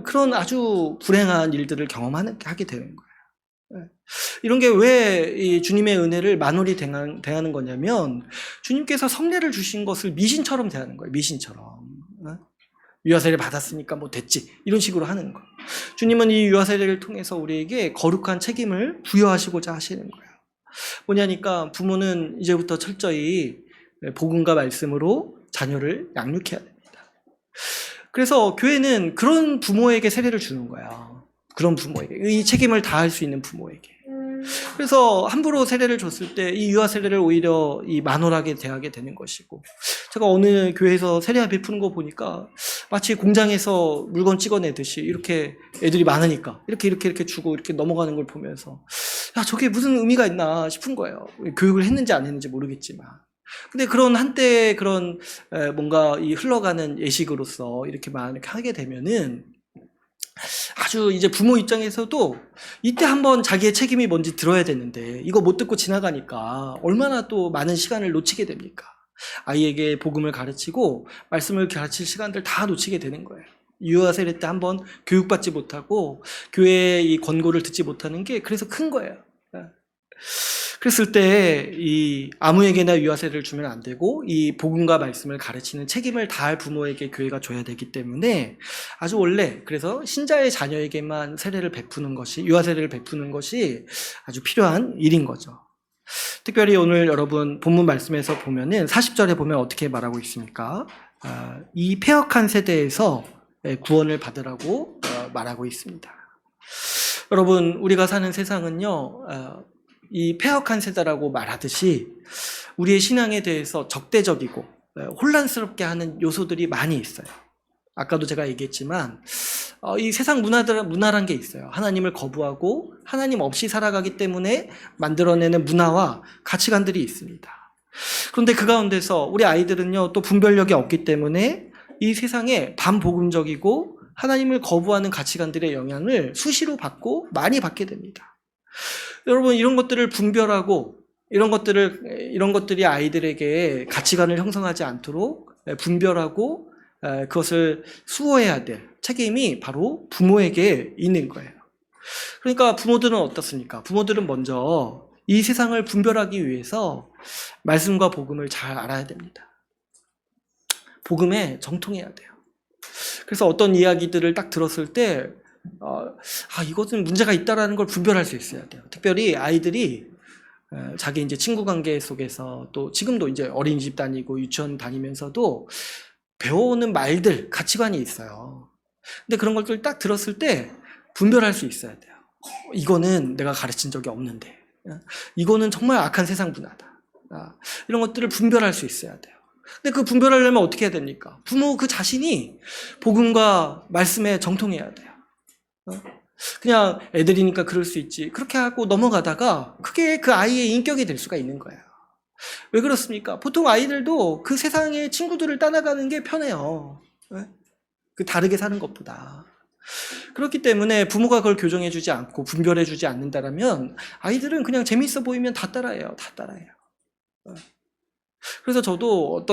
그런 아주 불행한 일들을 하게 되는 거예요. 이런 게 왜 주님의 은혜를 만홀히 대하는 거냐면, 주님께서 성례를 주신 것을 미신처럼 대하는 거예요. 미신처럼. 유아 세례 받았으니까 뭐 됐지, 이런 식으로 하는 거예요. 주님은 이 유아 세례를 통해서 우리에게 거룩한 책임을 부여하시고자 하시는 거예요. 뭐냐니까 부모는 이제부터 철저히 복음과 말씀으로 자녀를 양육해야 됩니다. 그래서 교회는 그런 부모에게 세례를 주는 거야. 그런 부모에게, 이 책임을 다할 수 있는 부모에게. 그래서 함부로 세례를 줬을 때 이 유아 세례를 오히려 이 만홀하게 대하게 되는 것이고, 제가 어느 교회에서 세례 베푸는 거 보니까 마치 공장에서 물건 찍어내듯이 이렇게 애들이 많으니까 이렇게 주고 이렇게 넘어가는 걸 보면서, 야, 저게 무슨 의미가 있나 싶은 거예요. 교육을 했는지 안 했는지 모르겠지만. 근데 그런 한때 그런 뭔가 이 흘러가는 예식으로서 이렇게만 이렇게 하게 되면은 아주 이제 부모 입장에서도 이때 한번 자기의 책임이 뭔지 들어야 되는데 이거 못 듣고 지나가니까 얼마나 또 많은 시간을 놓치게 됩니까? 아이에게 복음을 가르치고 말씀을 가르칠 시간들 다 놓치게 되는 거예요. 유아 세례 때 한번 교육받지 못하고 교회의 이 권고를 듣지 못하는 게 그래서 큰 거예요. 그랬을 때 이 아무에게나 유아 세례를 주면 안 되고 이 복음과 말씀을 가르치는 책임을 다할 부모에게 교회가 줘야 되기 때문에 아주 원래 그래서 신자의 자녀에게만 세례를 베푸는 것이, 유아 세례를 베푸는 것이 아주 필요한 일인 거죠. 특별히 오늘 여러분 본문 말씀에서 보면은 40절에 보면 어떻게 말하고 있습니까? 이 패역한 세대에서 구원을 받으라고 말하고 있습니다. 여러분, 우리가 사는 세상은요, 이 패역한 세대라고 말하듯이 우리의 신앙에 대해서 적대적이고 혼란스럽게 하는 요소들이 많이 있어요. 아까도 제가 얘기했지만 이 세상 문화란 게 있어요. 하나님을 거부하고 하나님 없이 살아가기 때문에 만들어내는 문화와 가치관들이 있습니다. 그런데 그 가운데서 우리 아이들은요, 또 분별력이 없기 때문에 이 세상에 반복음적이고 하나님을 거부하는 가치관들의 영향을 수시로 받고 많이 받게 됩니다. 여러분, 이런 것들을 분별하고 이런 것들이 아이들에게 가치관을 형성하지 않도록 분별하고 그것을 수호해야 될 책임이 바로 부모에게 있는 거예요. 그러니까 부모들은 어떻습니까? 부모들은 먼저 이 세상을 분별하기 위해서 말씀과 복음을 잘 알아야 됩니다. 복음에 정통해야 돼요. 그래서 어떤 이야기들을 딱 들었을 때 이것은 문제가 있다라는 걸 분별할 수 있어야 돼요. 특별히 아이들이 자기 이제 친구 관계 속에서 또 지금도 이제 어린이집 다니고 유치원 다니면서도 배워오는 말들, 가치관이 있어요. 근데 그런 것들 딱 들었을 때 분별할 수 있어야 돼요. 이거는 내가 가르친 적이 없는데, 이거는 정말 악한 세상 문화다. 이런 것들을 분별할 수 있어야 돼요. 근데 그 분별하려면 어떻게 해야 됩니까? 부모 그 자신이 복음과 말씀에 정통해야 돼요. 그냥 애들이니까 그럴 수 있지, 그렇게 하고 넘어가다가 그게 그 아이의 인격이 될 수가 있는 거예요. 왜 그렇습니까? 보통 아이들도 그 세상의 친구들을 따라가는 게 편해요. 그 다르게 사는 것보다. 그렇기 때문에 부모가 그걸 교정해주지 않고 분별해주지 않는다라면 아이들은 그냥 재밌어 보이면 다 따라해요. 다 따라해요. 그래서 저도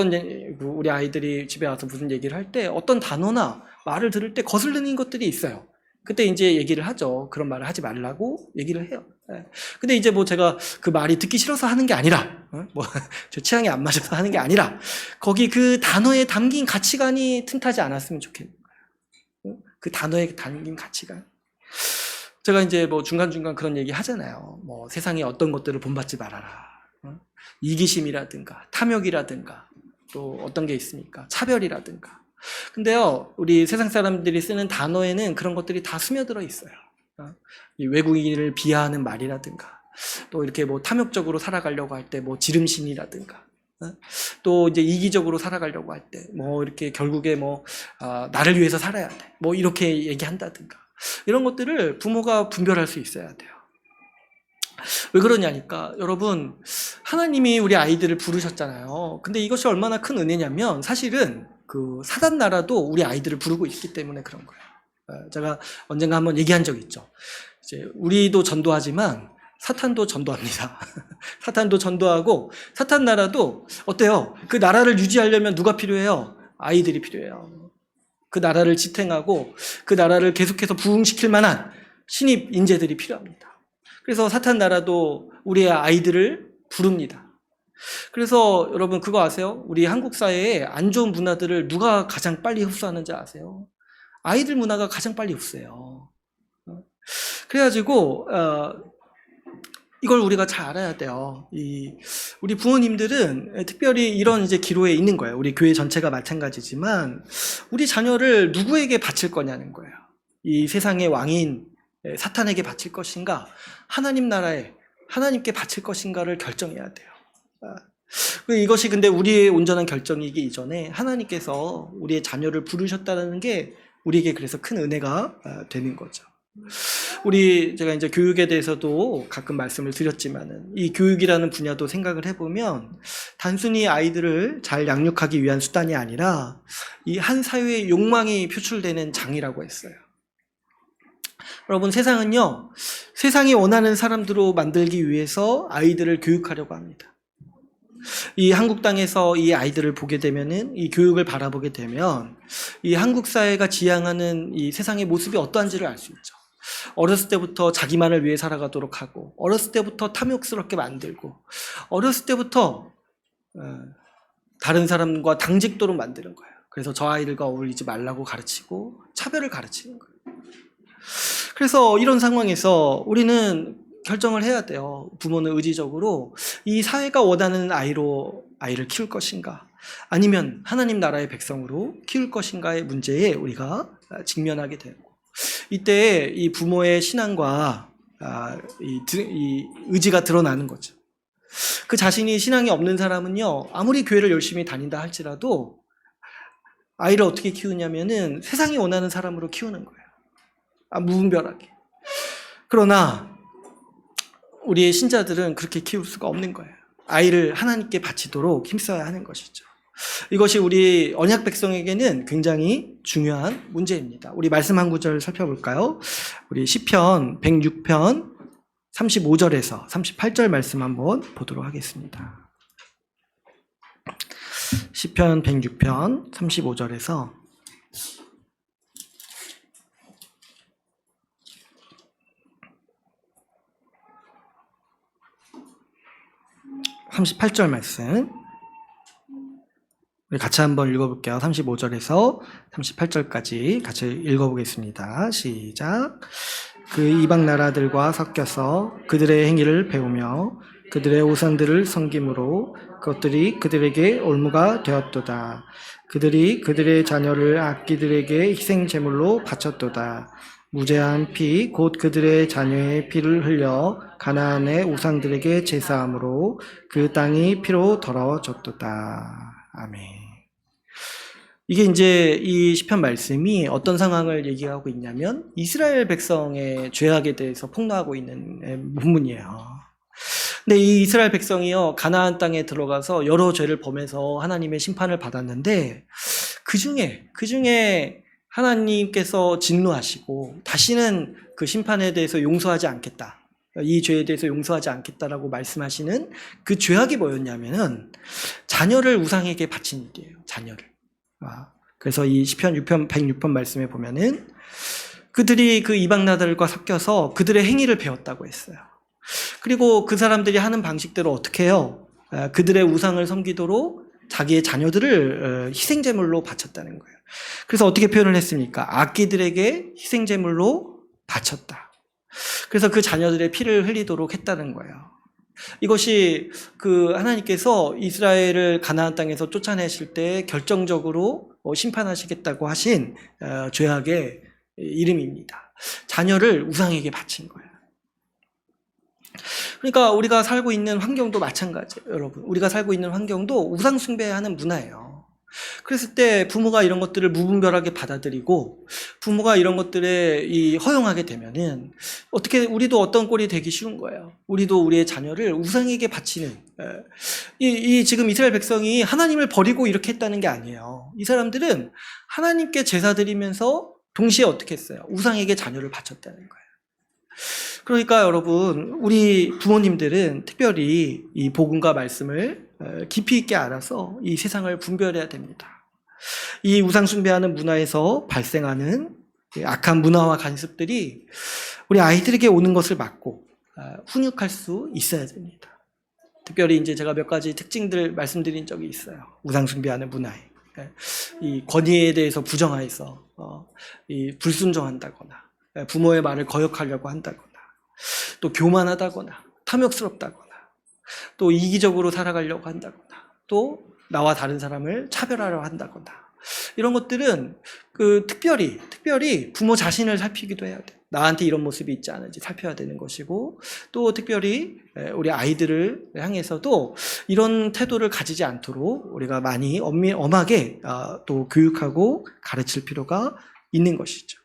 우리 아이들이 집에 와서 무슨 얘기를 할 때 어떤 단어나 말을 들을 때 거슬리는 것들이 있어요. 그때 이제 얘기를 하죠. 그런 말을 하지 말라고 얘기를 해요. 근데 이제 제가 그 말이 듣기 싫어서 하는 게 아니라, 제 취향에 안 맞아서 하는 게 아니라, 거기 그 단어에 담긴 가치관이 틈타지 않았으면 좋겠는 거예요. 그 단어에 담긴 가치관. 제가 이제 중간중간 그런 얘기 하잖아요. 세상에 어떤 것들을 본받지 말아라. 이기심이라든가, 탐욕이라든가, 또 어떤 게 있습니까? 차별이라든가. 근데요, 우리 세상 사람들이 쓰는 단어에는 그런 것들이 다 스며들어 있어요. 이 외국인을 비하하는 말이라든가, 또 이렇게 탐욕적으로 살아가려고 할 때 지름신이라든가, 또 이제 이기적으로 살아가려고 할 때 이렇게 결국에 나를 위해서 살아야 돼, 이렇게 얘기한다든가, 이런 것들을 부모가 분별할 수 있어야 돼요. 왜 그러냐니까, 여러분, 하나님이 우리 아이들을 부르셨잖아요. 근데 이것이 얼마나 큰 은혜냐면 사실은 그 사단 나라도 우리 아이들을 부르고 있기 때문에 그런 거예요. 제가 언젠가 한번 얘기한 적이 있죠. 이제 우리도 전도하지만 사탄도 전도합니다. 사탄도 전도하고, 사탄 나라도 어때요? 그 나라를 유지하려면 누가 필요해요? 아이들이 필요해요. 그 나라를 지탱하고 그 나라를 계속해서 부흥시킬 만한 신입 인재들이 필요합니다. 그래서 사탄 나라도 우리의 아이들을 부릅니다. 그래서 여러분 그거 아세요? 우리 한국 사회에 안 좋은 문화들을 누가 가장 빨리 흡수하는지 아세요? 아이들 문화가 가장 빨리 흡수해요. 그래가지고 이걸 우리가 잘 알아야 돼요. 우리 부모님들은 특별히 이런 이제 기로에 있는 거예요. 우리 교회 전체가 마찬가지지만 우리 자녀를 누구에게 바칠 거냐는 거예요. 이 세상의 왕인 사탄에게 바칠 것인가? 하나님 나라에 하나님께 바칠 것인가를 결정해야 돼요. 이것이 근데 우리의 온전한 결정이기 이전에 하나님께서 우리의 자녀를 부르셨다는 게 우리에게 그래서 큰 은혜가 되는 거죠. 제가 이제 교육에 대해서도 가끔 말씀을 드렸지만은 이 교육이라는 분야도 생각을 해보면 단순히 아이들을 잘 양육하기 위한 수단이 아니라 이 한 사회의 욕망이 표출되는 장이라고 했어요. 여러분, 세상은요, 세상이 원하는 사람들로 만들기 위해서 아이들을 교육하려고 합니다. 이 한국 땅에서 이 아이들을 보게 되면은, 이 교육을 바라보게 되면 이 한국 사회가 지향하는 이 세상의 모습이 어떠한지를 알 수 있죠. 어렸을 때부터 자기만을 위해 살아가도록 하고, 어렸을 때부터 탐욕스럽게 만들고, 어렸을 때부터 다른 사람과 당직도록 만드는 거예요. 그래서 저 아이들과 어울리지 말라고 가르치고 차별을 가르치는 거예요. 그래서 이런 상황에서 우리는 결정을 해야 돼요. 부모는 의지적으로 이 사회가 원하는 아이로 아이를 키울 것인가, 아니면 하나님 나라의 백성으로 키울 것인가의 문제에 우리가 직면하게 되고, 이때 이 부모의 신앙과 이 의지가 드러나는 거죠. 그 자신이 신앙이 없는 사람은요, 아무리 교회를 열심히 다닌다 할지라도 아이를 어떻게 키우냐면은 세상이 원하는 사람으로 키우는 거예요. 무분별하게. 그러나 우리의 신자들은 그렇게 키울 수가 없는 거예요. 아이를 하나님께 바치도록 힘써야 하는 것이죠. 이것이 우리 언약 백성에게는 굉장히 중요한 문제입니다. 우리 말씀 한 구절 살펴볼까요? 우리 시편 106편 35절에서 38절 말씀 한번 보도록 하겠습니다. 시편 106편 35절에서 38절 말씀 우리 같이 한번 읽어볼게요. 35절에서 38절까지 같이 읽어보겠습니다. 시작. 그 이방 나라들과 섞여서 그들의 행위를 배우며 그들의 우상들을 섬김으로 그것들이 그들에게 올무가 되었도다. 그들이 그들의 자녀를 악기들에게 희생제물로 바쳤도다. 무죄한 피 곧 그들의 자녀의 피를 흘려 가나안의 우상들에게 제사함으로 그 땅이 피로 더러워졌도다. 아멘. 이게 이제 이 시편 말씀이 어떤 상황을 얘기하고 있냐면 이스라엘 백성의 죄악에 대해서 폭로하고 있는 본문이에요. 근데 이 이스라엘 백성이요, 가나안 땅에 들어가서 여러 죄를 범해서 하나님의 심판을 받았는데 그 중에 하나님께서 진노하시고 다시는 그 심판에 대해서 용서하지 않겠다, 이 죄에 대해서 용서하지 않겠다라고 말씀하시는 그 죄악이 뭐였냐면은 자녀를 우상에게 바친 일이에요. 자녀를. 그래서 이 시편 106편 말씀에 보면은 그들이 그 이방 나라들과 섞여서 그들의 행위를 배웠다고 했어요. 그리고 그 사람들이 하는 방식대로 어떻게 해요? 그들의 우상을 섬기도록 자기의 자녀들을 희생제물로 바쳤다는 거예요. 그래서 어떻게 표현을 했습니까? 악기들에게 희생제물로 바쳤다. 그래서 그 자녀들의 피를 흘리도록 했다는 거예요. 이것이 그 하나님께서 이스라엘을 가나안 땅에서 쫓아내실 때 결정적으로 심판하시겠다고 하신 죄악의 이름입니다. 자녀를 우상에게 바친 거예요. 그러니까 우리가 살고 있는 환경도 마찬가지예요, 여러분. 우리가 살고 있는 환경도 우상 숭배하는 문화예요. 그랬을 때 부모가 이런 것들을 무분별하게 받아들이고 부모가 이런 것들에 허용하게 되면은 어떻게 우리도 어떤 꼴이 되기 쉬운 거예요. 우리도 우리의 자녀를 우상에게 바치는, 지금 이스라엘 백성이 하나님을 버리고 이렇게 했다는 게 아니에요. 이 사람들은 하나님께 제사 드리면서 동시에 어떻게 했어요? 우상에게 자녀를 바쳤다는 거예요. 그러니까 여러분, 우리 부모님들은 특별히 이 복음과 말씀을 깊이 있게 알아서 이 세상을 분별해야 됩니다. 이 우상 숭배하는 문화에서 발생하는 악한 문화와 관습들이 우리 아이들에게 오는 것을 막고 훈육할 수 있어야 됩니다. 특별히 이제 제가 몇 가지 특징들 말씀드린 적이 있어요. 우상 숭배하는 문화에 이 권위에 대해서 부정하여서 이 불순종한다거나 부모의 말을 거역하려고 한다거나, 또 교만하다거나 탐욕스럽다거나, 또 이기적으로 살아가려고 한다거나, 또 나와 다른 사람을 차별하려 한다거나, 이런 것들은 특별히 부모 자신을 살피기도 해야 돼. 나한테 이런 모습이 있지 않은지 살펴야 되는 것이고, 또 특별히 우리 아이들을 향해서도 이런 태도를 가지지 않도록 우리가 많이 엄하게 또 교육하고 가르칠 필요가 있는 것이죠.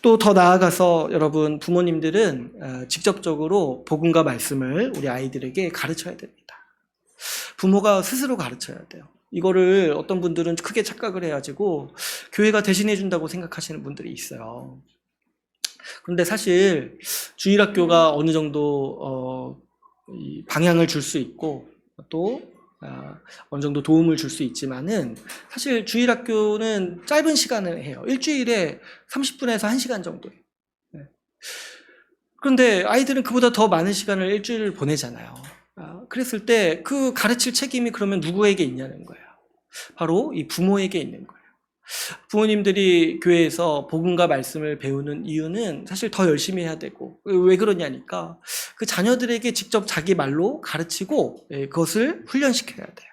또 더 나아가서 여러분 부모님들은 직접적으로 복음과 말씀을 우리 아이들에게 가르쳐야 됩니다. 부모가 스스로 가르쳐야 돼요. 이거를 어떤 분들은 크게 착각을 해가지고 교회가 대신해 준다고 생각하시는 분들이 있어요. 그런데 사실 주일학교가 어느 정도 이 방향을 줄 수 있고 또 어느 정도 도움을 줄 수 있지만은 사실 주일학교는 짧은 시간을 해요. 일주일에 30분에서 1시간 정도. 그런데 아이들은 그보다 더 많은 시간을 일주일을 보내잖아요. 그랬을 때 그 가르칠 책임이 그러면 누구에게 있냐는 거예요. 바로 이 부모에게 있는 거예요. 부모님들이 교회에서 복음과 말씀을 배우는 이유는 사실 더 열심히 해야 되고, 왜 그러냐니까 그 자녀들에게 직접 자기 말로 가르치고 그것을 훈련시켜야 돼요.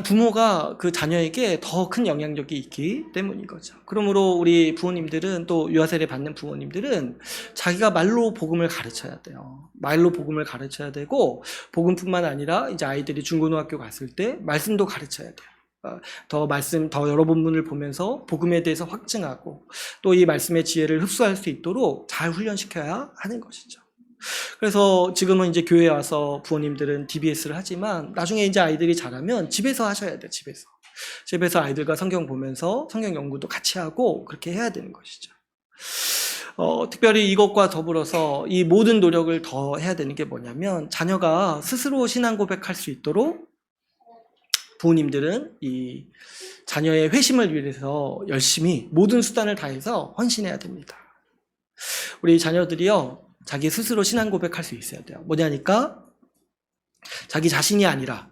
부모가 그 자녀에게 더 큰 영향력이 있기 때문인 거죠. 그러므로 우리 부모님들은, 또 유아세례 받는 부모님들은 자기가 말로 복음을 가르쳐야 돼요. 말로 복음을 가르쳐야 되고, 복음뿐만 아니라 이제 아이들이 중고등학교 갔을 때 말씀도 가르쳐야 돼요. 더 여러 본문을 보면서 복음에 대해서 확증하고 또 이 말씀의 지혜를 흡수할 수 있도록 잘 훈련시켜야 하는 것이죠. 그래서 지금은 이제 교회에 와서 부모님들은 DBS를 하지만 나중에 이제 아이들이 자라면 집에서 하셔야 돼요. 집에서 아이들과 성경 보면서 성경 연구도 같이 하고 그렇게 해야 되는 것이죠. 특별히 이것과 더불어서 이 모든 노력을 더 해야 되는 게 뭐냐면, 자녀가 스스로 신앙 고백할 수 있도록 부모님들은 이 자녀의 회심을 위해서 열심히 모든 수단을 다해서 헌신해야 됩니다. 우리 자녀들이요, 자기 스스로 신앙 고백할 수 있어야 돼요. 뭐냐니까 자기 자신이 아니라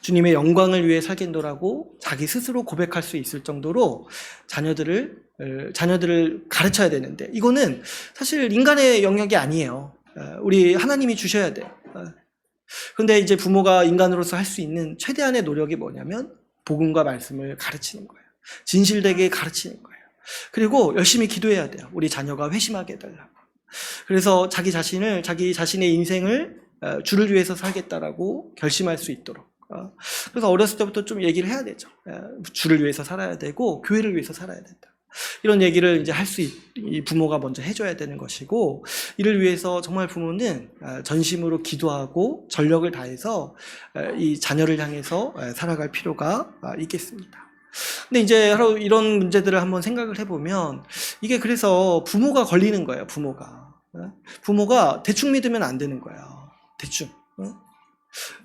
주님의 영광을 위해 살겠노라고 자기 스스로 고백할 수 있을 정도로 자녀들을 가르쳐야 되는데, 이거는 사실 인간의 영역이 아니에요. 우리 하나님이 주셔야 돼요. 그런데 이제 부모가 인간으로서 할 수 있는 최대한의 노력이 뭐냐면 복음과 말씀을 가르치는 거예요. 진실되게 가르치는 거예요. 그리고 열심히 기도해야 돼요. 우리 자녀가 회심하게 해달라고. 그래서 자기 자신의 인생을 주를 위해서 살겠다라고 결심할 수 있도록. 그래서 어렸을 때부터 좀 얘기를 해야 되죠. 주를 위해서 살아야 되고 교회를 위해서 살아야 된다. 이런 얘기를 이제 이 부모가 먼저 해줘야 되는 것이고, 이를 위해서 정말 부모는 전심으로 기도하고 전력을 다해서 이 자녀를 향해서 살아갈 필요가 있겠습니다. 근데 이제 이런 문제들을 한번 생각을 해보면, 이게 그래서 부모가 걸리는 거예요. 부모가 대충 믿으면 안 되는 거예요. 대충.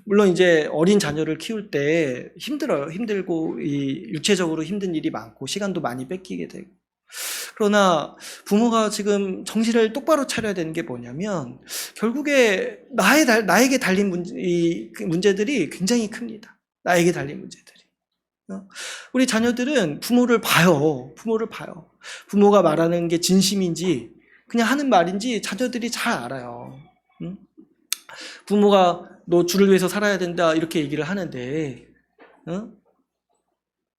물론 이제 어린 자녀를 키울 때 힘들어요. 힘들고 육체적으로 힘든 일이 많고 시간도 많이 뺏기게 되고. 그러나 부모가 지금 정신을 똑바로 차려야 되는 게 뭐냐면, 결국에 나에게 달린 문제들이 굉장히 큽니다. 나에게 달린 문제들이. 우리 자녀들은 부모를 봐요. 부모가 말하는 게 진심인지 그냥 하는 말인지 자녀들이 잘 알아요. 부모가 너 주를 위해서 살아야 된다 이렇게 얘기를 하는데,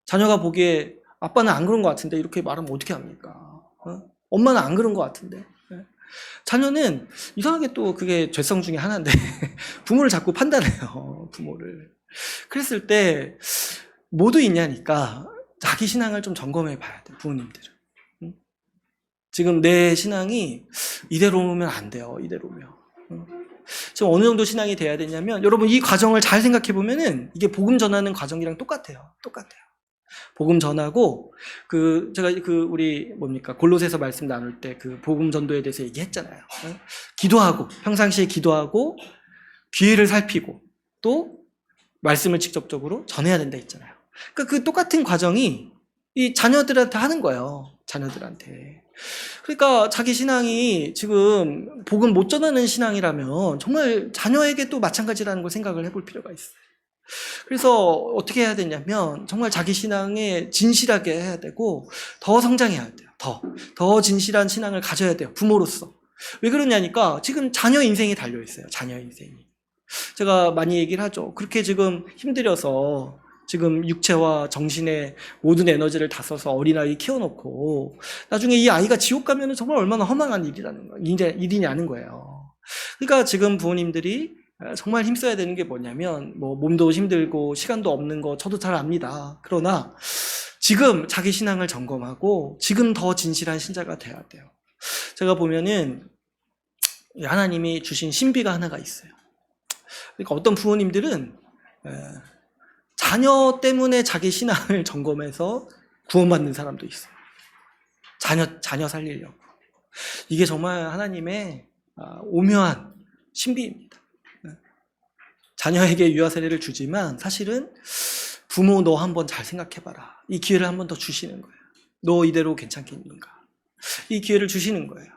자녀가 보기에 아빠는 안 그런 것 같은데 이렇게 말하면 어떻게 합니까? 엄마는 안 그런 것 같은데. 자녀는 이상하게 또 그게 죄성 중에 하나인데 부모를 자꾸 판단해요. 부모를. 그랬을 때 모두 있냐니까 자기 신앙을 좀 점검해 봐야 돼요. 부모님들은. 지금 내 신앙이 이대로면 안 돼요. 이대로면. 지금 어느 정도 신앙이 돼야 되냐면, 여러분 이 과정을 잘 생각해 보면은 이게 복음 전하는 과정이랑 똑같아요. 복음 전하고 제가 우리 골로새서 말씀 나눌 때 그 복음 전도에 대해서 얘기했잖아요. 기도하고, 평상시에 기도하고 기회를 살피고 또 말씀을 직접적으로 전해야 된다 했잖아요. 그러니까 그 똑같은 과정이 이 자녀들한테 하는 거예요. 자녀들한테. 그러니까 자기 신앙이 지금 복음 못 전하는 신앙이라면 정말 자녀에게 또 마찬가지라는 걸 생각을 해볼 필요가 있어요. 그래서 어떻게 해야 되냐면, 정말 자기 신앙에 진실하게 해야 되고 더 성장해야 돼요. 더 진실한 신앙을 가져야 돼요. 부모로서. 왜 그러냐니까 지금 자녀 인생이 달려있어요. 자녀 인생이. 제가 많이 얘기를 하죠. 그렇게 지금 힘들여서 지금 육체와 정신의 모든 에너지를 다 써서 어린아이 키워놓고 나중에 이 아이가 지옥 가면 정말 얼마나 허망한 일이냐는 거예요. 그러니까 지금 부모님들이 정말 힘써야 되는 게 뭐냐면, 뭐 몸도 힘들고 시간도 없는 거 저도 잘 압니다. 그러나 지금 자기 신앙을 점검하고 지금 더 진실한 신자가 돼야 돼요. 제가 보면은 하나님이 주신 신비가 하나가 있어요. 그러니까 어떤 부모님들은 자녀 때문에 자기 신앙을 점검해서 구원받는 사람도 있어요. 자녀 살리려고. 이게 정말 하나님의 오묘한 신비입니다. 자녀에게 유아 세례를 주지만 사실은 부모 너 한번 잘 생각해봐라. 이 기회를 한번 더 주시는 거예요. 너 이대로 괜찮겠는가? 이 기회를 주시는 거예요.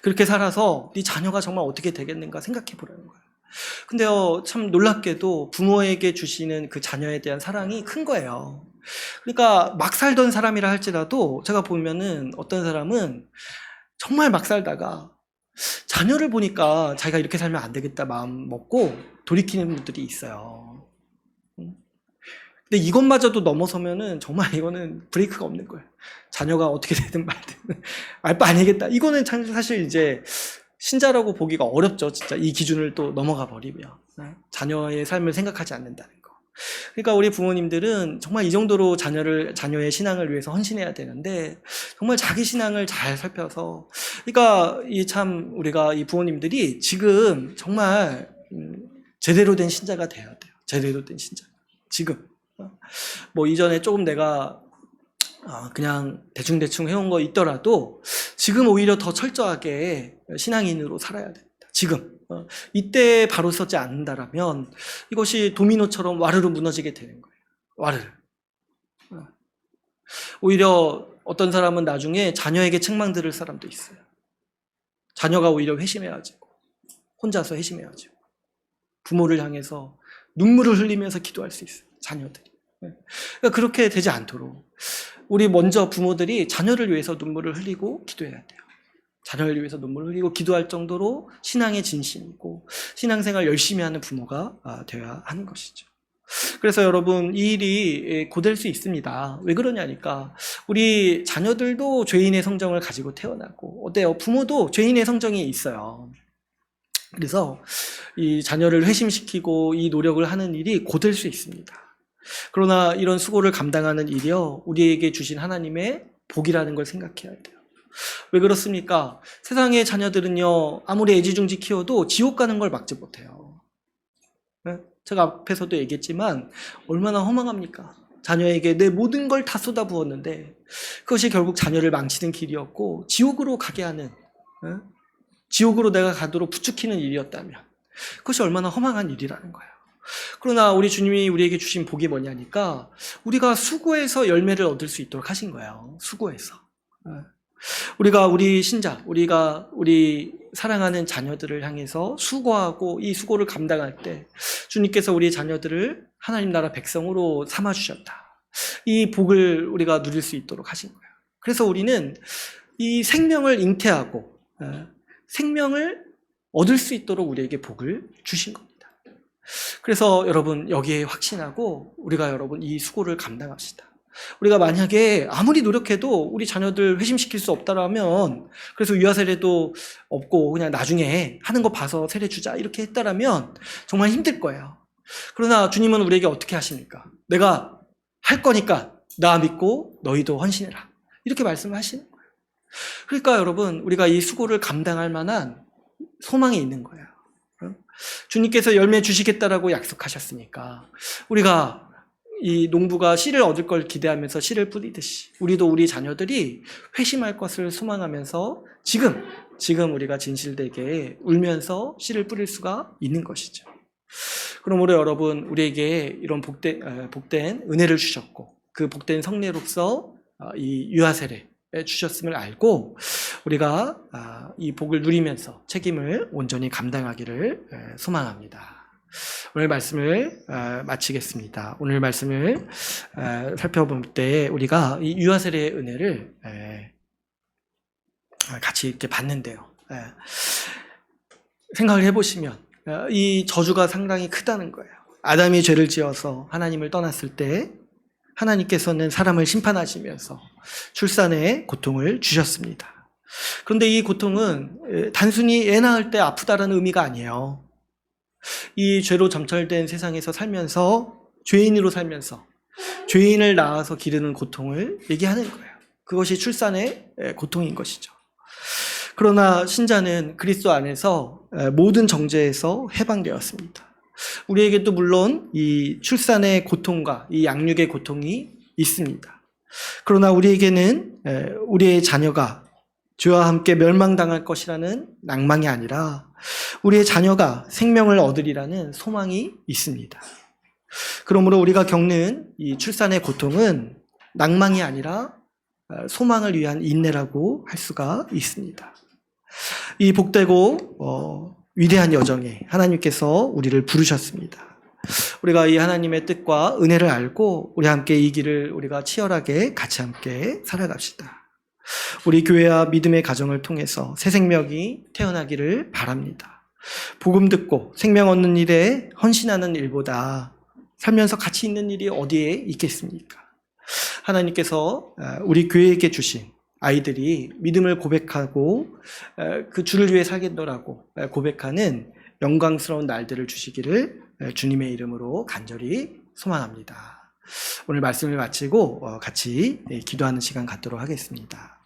그렇게 살아서 네 자녀가 정말 어떻게 되겠는가 생각해보라는 거예요. 근데요, 참 놀랍게도 부모에게 주시는 그 자녀에 대한 사랑이 큰 거예요. 그러니까 막 살던 사람이라 할지라도 제가 보면은 어떤 사람은 정말 막 살다가 자녀를 보니까 자기가 이렇게 살면 안 되겠다 마음 먹고 돌이키는 분들이 있어요. 근데 이것마저도 넘어서면은 정말 이거는 브레이크가 없는 거예요. 자녀가 어떻게 되든 말든 알 바 아니겠다. 이거는 사실 이제 신자라고 보기가 어렵죠. 진짜 이 기준을 또 넘어가 버리면 자녀의 삶을 생각하지 않는다는 거. 그러니까 우리 부모님들은 정말 이 정도로 자녀의 신앙을 위해서 헌신해야 되는데 정말 자기 신앙을 잘 살펴서, 그러니까 우리가 이 부모님들이 지금 정말 제대로 된 신자가 돼야 돼요. 제대로 된 신자. 지금 뭐 이전에 조금 내가 그냥 대충 해온 거 있더라도 지금 오히려 더 철저하게 신앙인으로 살아야 됩니다. 지금 이때 바로 서지 않는다라면 이것이 도미노처럼 와르르 무너지게 되는 거예요. 와르르. 오히려 어떤 사람은 나중에 자녀에게 책망 들을 사람도 있어요. 자녀가 오히려 회심해가지고 혼자서 회심해가지고 부모를 향해서 눈물을 흘리면서 기도할 수 있어요. 자녀들이. 그러니까 그렇게 되지 않도록 우리 먼저 부모들이 자녀를 위해서 눈물을 흘리고 기도해야 돼요. 자녀를 위해서 눈물을 흘리고 기도할 정도로 신앙의 진심이고 신앙생활 열심히 하는 부모가 되어야 하는 것이죠. 그래서 여러분, 이 일이 고될 수 있습니다. 왜 그러냐니까 우리 자녀들도 죄인의 성정을 가지고 태어나고, 어때요? 부모도 죄인의 성정이 있어요. 그래서 이 자녀를 회심시키고 이 노력을 하는 일이 고될 수 있습니다. 그러나 이런 수고를 감당하는 일이요, 우리에게 주신 하나님의 복이라는 걸 생각해야 돼요. 왜 그렇습니까? 세상의 자녀들은요, 아무리 애지중지 키워도 지옥 가는 걸 막지 못해요. 제가 앞에서도 얘기했지만 얼마나 허망합니까? 자녀에게 내 모든 걸 다 쏟아부었는데 그것이 결국 자녀를 망치는 길이었고 지옥으로 가게 하는, 지옥으로 내가 가도록 부추기는 일이었다면 그것이 얼마나 허망한 일이라는 거예요. 그러나 우리 주님이 우리에게 주신 복이 뭐냐니까 우리가 수고해서 열매를 얻을 수 있도록 하신 거예요. 수고해서. 우리가 우리 신자, 우리가 우리 사랑하는 자녀들을 향해서 수고하고 이 수고를 감당할 때 주님께서 우리 자녀들을 하나님 나라 백성으로 삼아주셨다. 이 복을 우리가 누릴 수 있도록 하신 거예요. 그래서 우리는 이 생명을 잉태하고 생명을 얻을 수 있도록 우리에게 복을 주신 겁니다. 그래서 여러분, 여기에 확신하고 우리가 여러분 이 수고를 감당합시다. 우리가 만약에 아무리 노력해도 우리 자녀들 회심시킬 수 없다라면, 그래서 유아 세례도 없고 그냥 나중에 하는 거 봐서 세례 주자 이렇게 했다라면 정말 힘들 거예요. 그러나 주님은 우리에게 어떻게 하십니까? 내가 할 거니까 나 믿고 너희도 헌신해라, 이렇게 말씀하시는 거예요. 그러니까 여러분, 우리가 이 수고를 감당할 만한 소망이 있는 거예요. 주님께서 열매 주시겠다라고 약속하셨으니까 우리가 이 농부가 씨를 얻을 걸 기대하면서 씨를 뿌리듯이 우리도 우리 자녀들이 회심할 것을 소망하면서 지금 우리가 진실되게 울면서 씨를 뿌릴 수가 있는 것이죠. 그러므로 여러분, 우리에게 이런 복된 은혜를 주셨고 그 복된 성례로서 이 유아 세례 주셨음을 알고 우리가 이 복을 누리면서 책임을 온전히 감당하기를 소망합니다. 오늘 말씀을 마치겠습니다. 오늘 말씀을 살펴볼 때 우리가 이 유아 세례의 은혜를 같이 이렇게 봤는데요. 생각을 해보시면 이 저주가 상당히 크다는 거예요. 아담이 죄를 지어서 하나님을 떠났을 때 하나님께서는 사람을 심판하시면서 출산의 고통을 주셨습니다. 그런데 이 고통은 단순히 애 낳을 때 아프다라는 의미가 아니에요. 이 죄로 점철된 세상에서 살면서, 죄인으로 살면서 죄인을 낳아서 기르는 고통을 얘기하는 거예요. 그것이 출산의 고통인 것이죠. 그러나 신자는 그리스도 안에서 모든 정죄에서 해방되었습니다. 우리에게도 물론 이 출산의 고통과 이 양육의 고통이 있습니다. 그러나 우리에게는 우리의 자녀가 죄와 함께 멸망당할 것이라는 낭망이 아니라 우리의 자녀가 생명을 얻으리라는 소망이 있습니다. 그러므로 우리가 겪는 이 출산의 고통은 낭망이 아니라 소망을 위한 인내라고 할 수가 있습니다. 이 복되고 위대한 여정에 하나님께서 우리를 부르셨습니다. 우리가 이 하나님의 뜻과 은혜를 알고 우리 함께 이 길을 우리가 치열하게 같이 함께 살아갑시다. 우리 교회와 믿음의 가정을 통해서 새 생명이 태어나기를 바랍니다. 복음 듣고 생명 얻는 일에 헌신하는 일보다 살면서 가치 있는 일이 어디에 있겠습니까? 하나님께서 우리 교회에게 주신 아이들이 믿음을 고백하고 그 주를 위해 살겠노라고 고백하는 영광스러운 날들을 주시기를 주님의 이름으로 간절히 소망합니다. 오늘 말씀을 마치고 같이 기도하는 시간 갖도록 하겠습니다.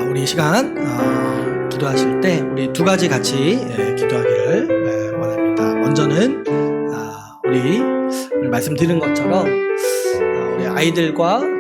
우리 시간 기도하실 때 우리 두 가지 같이 기도하기를 원합니다. 먼저는 우리 오늘 말씀 드린 것처럼 우리 아이들과